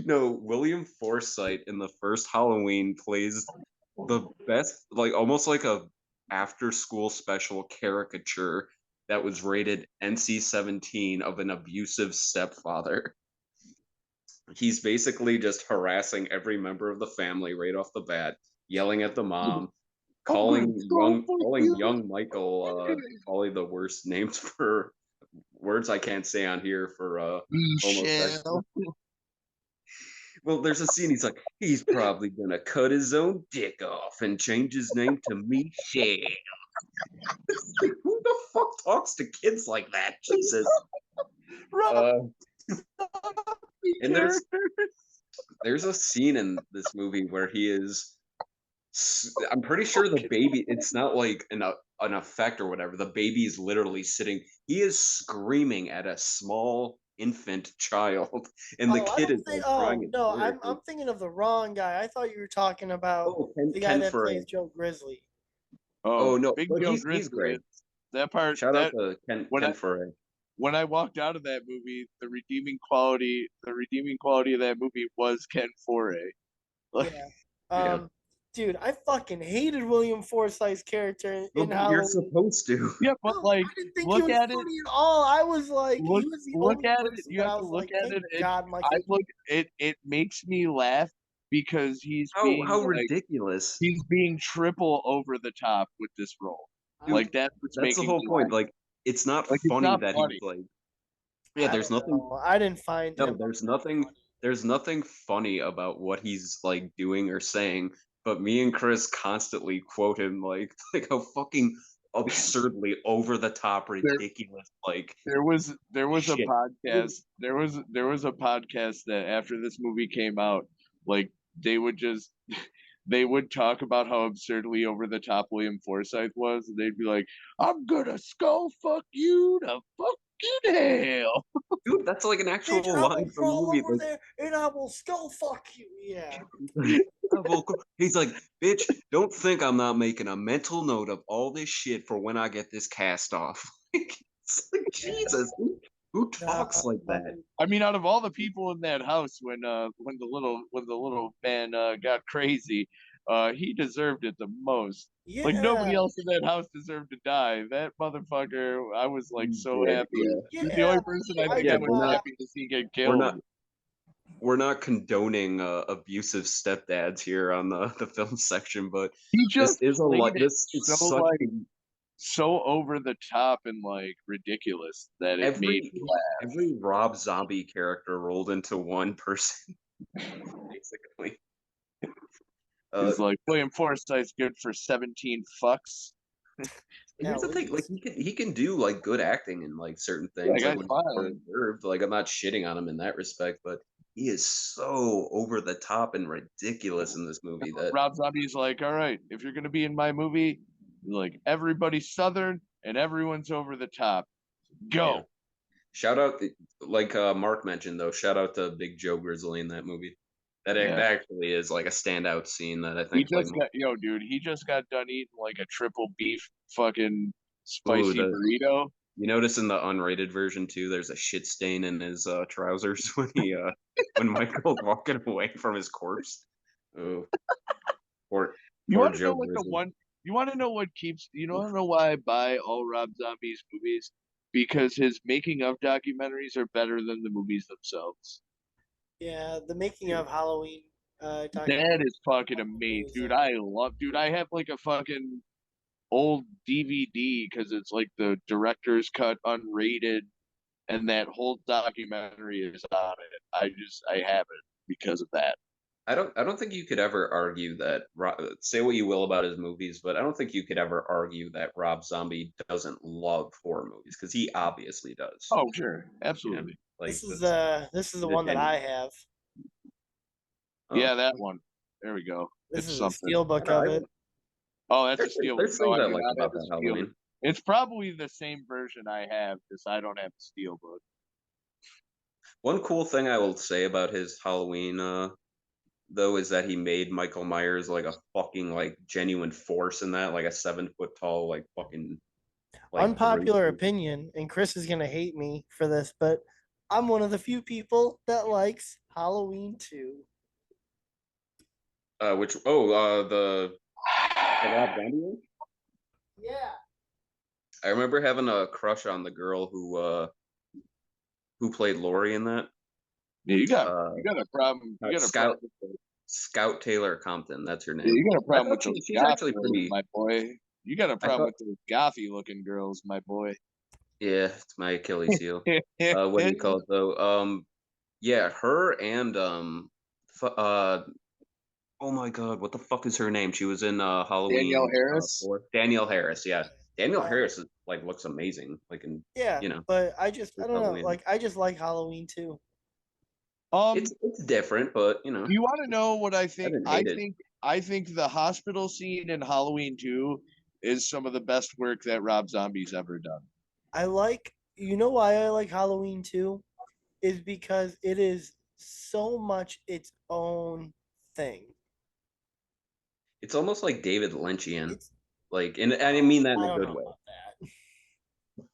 B: no, William Forsythe in the first Halloween plays the best, like almost like a after school special caricature that was rated NC-17 of an abusive stepfather. He's basically just harassing every member of the family right off the bat, yelling at the mom,
A: I'm gonna go for
B: calling
A: you,
B: young Michael probably the worst names for words I can't say on here for homosexual.
A: Michelle.
B: Well, there's a scene. He's probably gonna cut his own dick off and change his name to Michelle. Who the fuck talks to kids like that? Jesus.
A: Rob,
B: Uh, And there's a scene in this movie where he is. I'm pretty sure the baby. It's not like an effect or whatever. The baby is literally sitting. He is screaming at a small infant child, and the
C: Oh, I
B: kid
C: don't
B: is
C: think.
B: like crying
C: Oh no, I'm
B: hysterically.
C: thinking of the wrong guy. I thought you were talking about
B: Oh,
C: the guy
B: Ken
C: that plays
B: Furry.
C: Joe Grizzly.
A: Oh,
B: Oh no,
A: Big
B: but
A: Joe
B: he's
A: Grizzly
B: great.
A: is that part
B: Shout out
A: that
B: to
A: when I
B: Ken Furry.
A: when I walked out of that movie, the redeeming quality of that movie was Ken Foray. Like,
C: Yeah.
B: Yeah.
C: Um, dude, I fucking hated William Forsythe's character in
B: Well, you're
C: Halloween.
B: supposed to.
A: yeah, but
C: No,
A: like,
C: I didn't think he
A: look
C: was
A: at it,
C: funny at all. I was like, he
A: look
C: was the
A: look
C: only
A: at it.
C: person
A: You
C: that
A: have
C: I
A: to
C: was
A: look
C: like,
A: at
C: thank
A: it, and
C: God
A: I
C: Michael.
A: look it makes me laugh because
B: How ridiculous,
A: he's being triple over the top with this role.
B: dude.
A: Like that's what's
B: That's the
A: making
B: whole
A: me
B: point.
A: laugh.
B: Like, it's not
A: Like it's
B: funny
A: not
B: that he's
A: funny.
B: like, yeah.
C: I
B: There's
C: don't
B: nothing.
C: know. I didn't find
B: No,
C: him
B: there's
C: that
B: nothing.
C: funny.
B: There's nothing funny about what he's like doing or saying. But me and Chris constantly quote him like how fucking absurdly over the top,
A: There
B: ridiculous, like
A: there was a
B: shit.
A: podcast there was a podcast that after this movie came out, like they would just they would talk about how absurdly over the top William Forsythe was, and they'd be like, "I'm gonna skull fuck you to fucking hell."
B: Dude, that's like an
C: Bitch,
B: actual
C: I will
B: line from the
C: crawl
B: movie.
C: over there and I will skull fuck you. Yeah.
B: He's like, bitch, don't think I'm not making a mental note of all this shit for when I get this cast off. It's like,
C: Yeah.
B: Jesus, who
C: No,
B: talks like that?
A: I mean, out of all the people in that house, when the little man got crazy, he deserved it the most. Like nobody
C: yeah.
A: else in that house deserved to die. That motherfucker, I was like
B: He
A: so
B: did,
A: happy.
B: yeah.
A: He's the
C: Yeah.
A: only person I
C: I
A: think
B: Yeah,
A: I
C: did
A: was
C: not.
A: happy to see get
B: we're
A: killed.
B: not we're not condoning abusive stepdads here on the film section, but
A: He
B: this
A: just
B: is a
A: played
B: lot.
A: it
B: This is
A: so
B: such
A: like so over the top and like ridiculous that it made
B: every
A: me laugh.
B: every Rob Zombie character rolled into one person, basically. Uh,
A: It's like William Forsythe's good for 17 fucks.
B: Here's
C: At
B: the thing, like
C: least.
B: he can do like good acting in like certain
A: That
B: things, like
A: guy's
B: when he's
A: fine.
B: deserved. Like I'm not shitting on him in that respect, but he is so over the top and ridiculous in this movie that
A: Rob Zombie's like, all right, if you're gonna be in my movie, like everybody's southern and everyone's over the top.
B: yeah.
A: Go.
B: Shout out, like Mark mentioned though, shout out to Big Joe Grizzly in that movie.
A: Yeah.
B: That actually is like a standout scene that I
A: He
B: think like
A: just got dude, he just got done eating like a triple beef fucking
B: ooh
A: spicy
B: the
A: burrito.
B: you notice in the unrated version too, there's a shit stain in his trousers when he when Michael's walking away from his corpse. Oh, poor
A: You
B: poor
A: wanna know
B: Joe
A: what the
B: Grizzly.
A: one you wanna know what keeps you
B: Oof.
A: wanna know why I buy all Rob Zombie's movies? Because his making of documentaries are better than the movies themselves.
C: Yeah, the making of Halloween
A: That
C: documentary.
A: is fucking amazing, dude.
C: Amazing.
A: Dude. I have like a fucking old DVD because it's like the director's cut unrated, and that whole documentary is on it. I have it because of that.
B: I don't think you could ever argue that say what you will about his movies, but I don't think you could ever argue that Rob Zombie doesn't love horror movies because he obviously does.
A: Oh, sure,
B: You know,
A: absolutely.
B: like
C: This is the
B: he's
C: one that
B: a
C: I have.
B: oh,
A: Yeah, that one. There we go.
C: This
A: It's
C: is a
A: something.
C: steel book
B: I
C: of
B: don't
C: it.
B: know.
A: Oh, that's a steel.
B: There's
A: No,
B: things
A: I
B: I
A: do
B: like
A: not have
B: about
A: a
B: that
A: steel.
B: Halloween.
A: It's probably the same version I have because I don't have a steel book.
B: One cool thing I will say about his Halloween though is that he made Michael Myers like a fucking like genuine force in that, like a 7 foot tall like fucking like brute.
C: Unpopular opinion, and Chris is gonna hate me for this, but I'm one of the few people that likes Halloween 2.
B: Which the Rob Zombie one?
C: Yeah.
B: I remember having a crush on the girl who played Lori in that.
A: Yeah,
B: Uh,
A: you got a problem. You got a
B: Scout
A: problem with the,
B: Taylor Compton. That's her
A: yeah,
B: name.
A: you got a
B: I
A: problem
B: thought
A: with those
B: she's
A: goth
B: actually
A: girls,
B: pretty.
A: my boy. You got a
B: I
A: problem
B: thought
A: with those gothy looking girls, my boy.
B: yeah, it's my Achilles heel. What do you call it though? Yeah, her and oh my god, what the fuck is her name? She was in
A: Danielle
B: Halloween
A: Harris.
B: 4. Danielle Harris, yeah. Daniel Harris is, like looks amazing. Like in
C: Yeah,
B: you know,
C: but I
B: with
C: don't know.
B: Halloween.
C: Like I just like Halloween too.
B: It's different, but
A: Do you want to know what I
B: I
A: think?
B: didn't
A: I
B: hate it.
A: think I think the hospital scene in Halloween 2 is some of the best work that Rob Zombie's ever done.
C: I like. You know why I like Halloween too? Is because it is so much its own thing.
B: It's almost like David Lynchian.
C: It's
B: Like, and I mean that in
C: I
B: a
C: don't
B: good
C: know
B: way.
C: about that.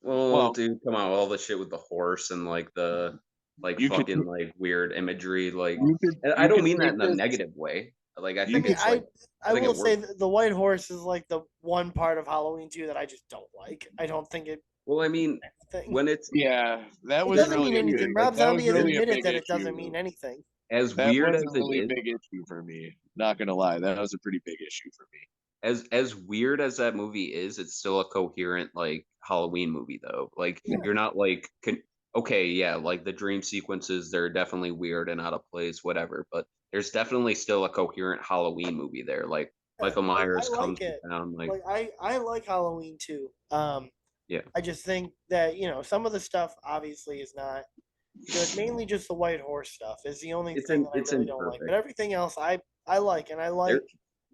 B: Well,
A: Well,
B: dude, come on, all the shit with the horse and like the like
A: you could
B: fucking like weird imagery, like, and I
A: you
B: don't
A: could
B: mean that
A: take
B: in a
A: this
B: negative way. Like, I
C: I
A: you
B: think
C: mean,
A: could
B: it's like, I
C: I
B: think
C: will
B: it
C: say
B: works.
C: that the White Horse is like the one part of Halloween 2 that I just don't like. I don't think it
B: Well, I mean,
C: thing.
B: when it's
A: yeah, that
C: It
A: was
C: doesn't
B: it's
C: mean
A: really a
B: weird,
C: anything.
A: big
C: Rob
A: that
C: Zombie
A: was
C: has
A: really a
C: admitted
A: big
C: that it doesn't
A: issue.
C: mean anything.
B: as
A: That
B: weird
A: was
B: as
A: a
B: it
A: really
B: is,
A: big issue for me. Not gonna lie, that was a pretty big issue for me.
B: as weird as that movie is, it's still a coherent like Halloween movie though. Like,
C: Yeah.
B: you're not like okay, yeah, like the dream sequences, they're definitely weird and out of place, whatever. But there's definitely still a coherent Halloween movie there. Like
C: Yeah,
B: Michael
C: like I
B: Myers comes
C: like
B: to
C: it.
B: town, like
C: Like I like Halloween too.
B: yeah.
C: I just think that some of the stuff obviously is not good. Mainly just the White Horse stuff is the only thing that I
B: It's
C: really don't like. But
B: imperfect.
C: everything else I like, and I
B: There
C: like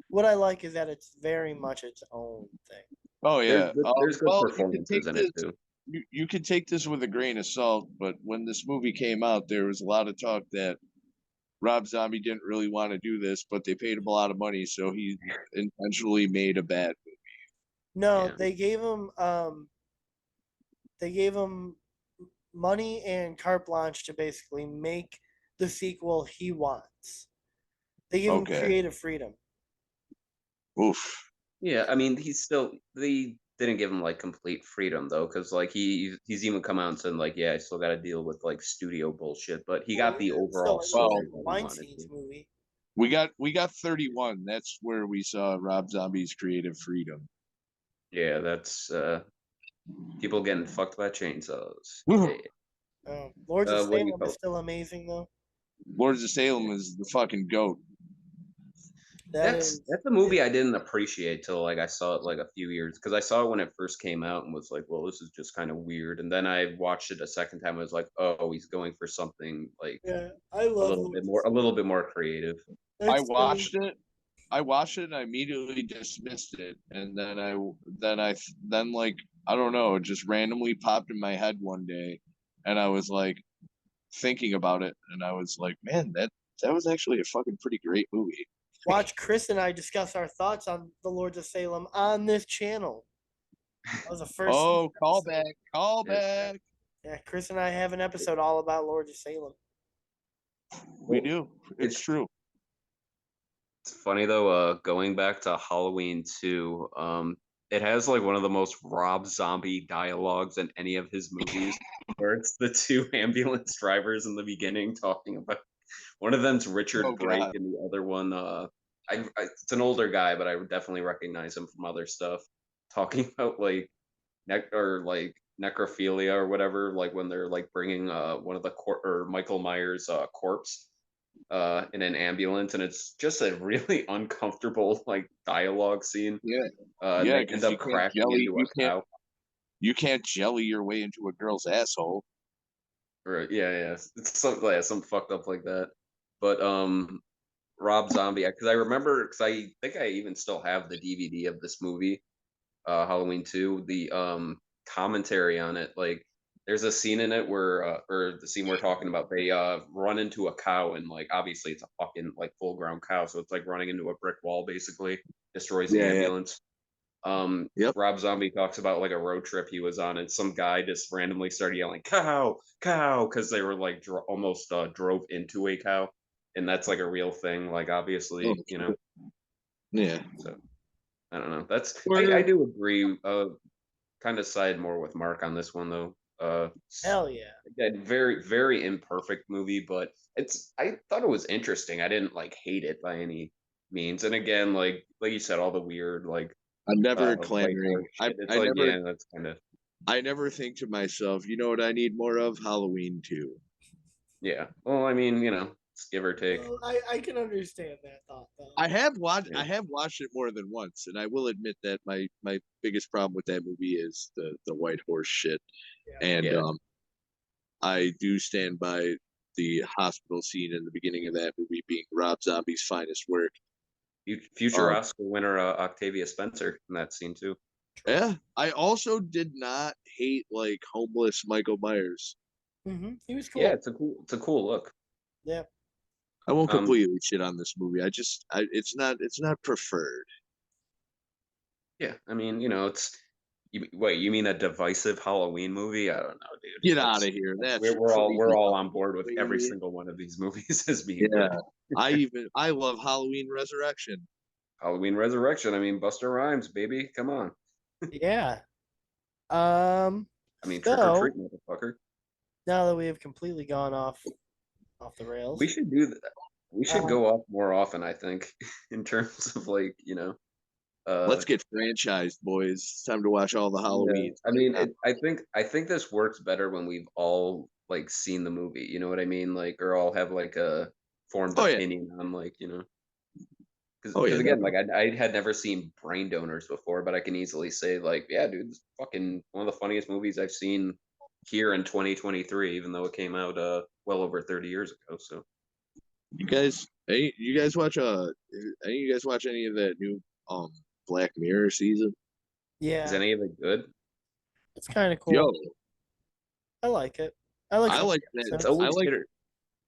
C: what I like is that it's very much its own thing.
A: Oh yeah.
B: there's good
A: Well, you can
B: performances
A: take
B: in it
A: this
B: too.
A: you can take this with a grain of salt, but when this movie came out, there was a lot of talk that Rob Zombie didn't really want to do this, but they paid him a lot of money, so he intentionally made a bad movie.
C: No,
B: Yeah.
C: they gave him money and carte blanche to basically make the sequel he wants. They give him
A: Okay.
C: creative freedom.
A: Oof.
B: Yeah, I mean, they didn't give him like complete freedom though, because like he's even come out and said like, yeah, I still got to deal with like studio bullshit, but he
C: Well,
B: got
C: yeah,
B: the
C: still
B: overall
C: like it's
A: Well,
B: story that he wanted
C: Weinstein's
B: to.
C: movie.
A: we got 31. That's where we saw Rob Zombie's creative freedom.
B: Yeah, that's people getting fucked by chainsaws.
A: Lords
B: Yeah.
C: Lords of
B: What do you
C: Salem
B: call
C: is
B: it?
C: still amazing though.
A: of Salem is the fucking goat.
C: That is
B: That's a movie I didn't appreciate till like I saw it like a few years because I saw it when it first came out and was like, well, this is just kind of weird. And then I watched it a second time. I was like, oh, he's going for something like
C: yeah. I love Lords of
B: a
C: Salem.
B: little bit more creative.
A: I
C: It's
A: watched it. I watched it and I immediately dismissed it, and then like I don't know, it just randomly popped in my head one day, and I was like thinking about it, and I was like, man, that was actually a fucking pretty great movie.
C: watch Chris and I discuss our thoughts on the Lords of Salem on this channel. That was the first season
A: Oh, call
C: episode.
A: back, call
B: Yeah.
A: back.
C: Yeah, Chris and I have an episode all about Lords of Salem.
A: We
B: Well,
A: do. It's true.
B: it's funny though, going back to Halloween 2, it has like one of the most Rob Zombie dialogues in any of his movies, where it's the two ambulance drivers in the beginning talking about one of them's Richard
A: Oh
B: Brake
A: god.
B: and the other one, it's an older guy, but I would definitely recognize him from other stuff, talking about like like necrophilia or whatever, like when they're like bringing one of the or Michael Myers corpse in an ambulance, and it's just a really uncomfortable like dialogue scene.
A: Yeah.
B: And
A: Yeah,
B: they end
A: because
B: up crashing into a cow.
A: you can't jelly your way into a girl's asshole.
B: Right? Yeah, yeah. It's something fucked up like that. But Rob Zombie, because I remember, because I think I even still have the DVD of this movie, Halloween 2. The commentary on it, like there's a scene in it where or the scene we're talking about, they run into a cow, and like obviously it's a fucking like full ground cow, so it's like running into a brick wall, basically destroys the
A: Yeah, yeah.
B: ambulance.
A: Yep.
B: Rob Zombie talks about like a road trip he was on, and some guy just randomly started yelling "cow, cow" because they were like almost drove into a cow, and that's like a real thing. Like
A: Oh,
B: obviously,
A: yeah.
B: so I don't know. That's I
A: Word.
B: do agree. Kind of side more with Mark on this one though.
C: Hell yeah.
B: Again, very very imperfect movie, but I thought it was interesting. I didn't like hate it by any means. And again, like you said, all the weird like
A: I'm never
B: white
A: clamoring.
B: horse shit. It's like yeah, that's kind of
A: I never think to myself, you know what I need more of? Halloween 2.
B: yeah. Well, I mean, give or take.
C: Well, I can understand that thought though.
A: I have
B: Yeah.
A: watched it more than once, and I will admit that my biggest problem with that movie is the white horse shit.
C: Yeah.
A: And
B: Yeah.
A: I do stand by the hospital scene in the beginning of that movie being Rob Zombie's finest work.
B: Future
A: Um,
B: Oscar winner Octavia Spencer in that scene too.
A: yeah, I also did not hate like homeless Michael Myers.
C: He was cool.
B: Yeah, it's a cool look.
C: Yeah.
A: I won't
B: Um,
A: completely shit on this movie. It's not preferred.
B: yeah, I mean, it's wait, you mean a divisive Halloween movie? I don't know, dude.
A: Get out
B: That's
A: of here. That's
B: we're
A: crazy.
B: all on board with every
A: Halloween.
B: single one of these movies as being
A: Yeah,
B: good.
A: I love Halloween Resurrection.
B: Halloween Resurrection. I mean, Buster Rhymes, baby. Come on.
C: Yeah.
B: I mean, trick or
C: So
B: treat, motherfucker.
C: now that we have completely gone off the rails,
B: We should do that. We should
C: um,
B: go off more often, I think, in terms of like, uh
A: Let's get franchised, boys. It's time to watch all the
B: yeah.
A: Halloweens
B: I
A: right
B: mean,
A: now.
B: I think this works better when we've all like seen the movie, you know what I mean? Like or all have like a formed
A: Oh yeah,
B: opinion on like, because
A: oh yeah,
B: again, like
A: definitely.
B: I had never seen Brain Donors before, but I can easily say like, yeah, dude, it's fucking one of the funniest movies I've seen here in 2023, even though it came out well over 30 years ago. So
A: You guys watch any you guys watch any of that new Black Mirror season?
B: is
C: yeah,
B: any of it good?
C: it's kind of
A: Yo,
C: cool. I like it. I like
A: I
C: some of
A: like
C: the
A: that.
B: It's
C: episodes.
B: always hit or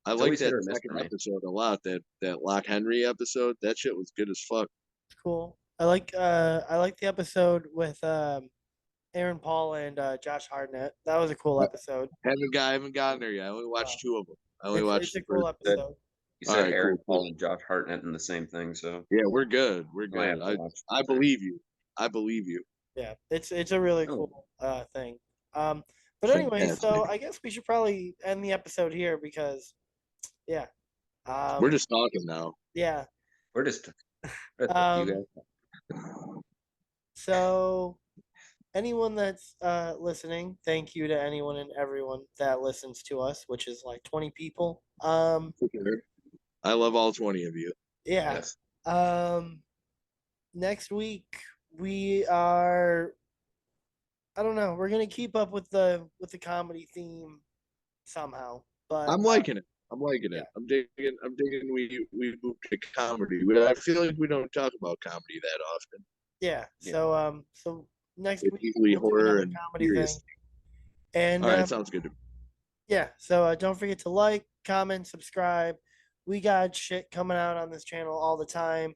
A: I
B: it's
A: like
B: always hit
A: that
B: or miss
A: second
B: for me.
A: episode a lot. That Lock Henry episode. That shit was good as fuck.
C: It's cool. I like the episode with Aaron Paul and Josh Hartnett. That was a cool
A: I
C: episode.
A: haven't gotten there yet. I only
C: Uh,
A: watched two of them. I only
C: it's
A: watched
C: a
A: the
C: cool
A: first.
B: Said
C: episode.
B: you
A: All
B: said
A: right,
B: Aaron
A: cool, cool.
B: Paul and Josh Hartnett in the same thing, so
A: Yeah, we're good. We're
B: I might
A: good.
B: have to watch
A: I
B: that then.
A: believe you. I believe you.
C: Yeah, it's a really
B: Oh,
C: cool thing. Um, but anyway,
A: Fantastic.
C: so I guess we should probably end the episode here because yeah,
A: We're
C: um,
A: just talking now.
C: yeah.
B: we're just you
C: Um,
B: guys.
C: so anyone that's listening, thank you to anyone and everyone that listens to us, which is like 20 people.
A: For sure. I love all 20 of you.
C: Yeah.
B: Yes.
C: Next week we are. I don't know. We're gonna keep up with the comedy theme somehow, but
A: I'm liking it. I'm liking
C: yeah,
A: it. I'm digging we moved to comedy. I feel like we don't talk about comedy that often.
C: yeah.
B: Yeah.
C: So next
A: It's
C: week
A: usually
C: we'll do
A: horror
C: another
A: and
C: comedy
A: serious.
C: thing, and
A: All right, sounds good to me.
C: yeah. So don't forget to like, comment, subscribe. We got shit coming out on this channel all the time.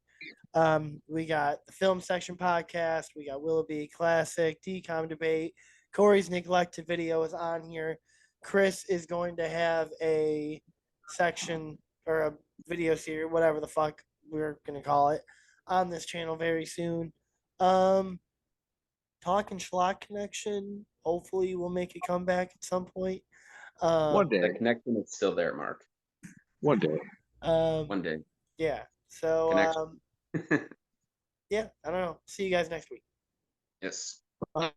C: We got the Film Section podcast. We got Willoughby Classic, Decom Debate. Corey's Neglected video is on here. Chris is going to have a section or a video series, whatever the fuck we're going to call it, on this channel very soon. Talk and Schlock Connection. Hopefully, we'll make a comeback at some point.
A: One
C: Um,
A: day.
B: The connection is still there, Mark.
A: One day.
B: One day.
C: yeah. So,
B: Connection.
C: yeah, I don't know. See you guys next week.
B: Yes.
A: Bye.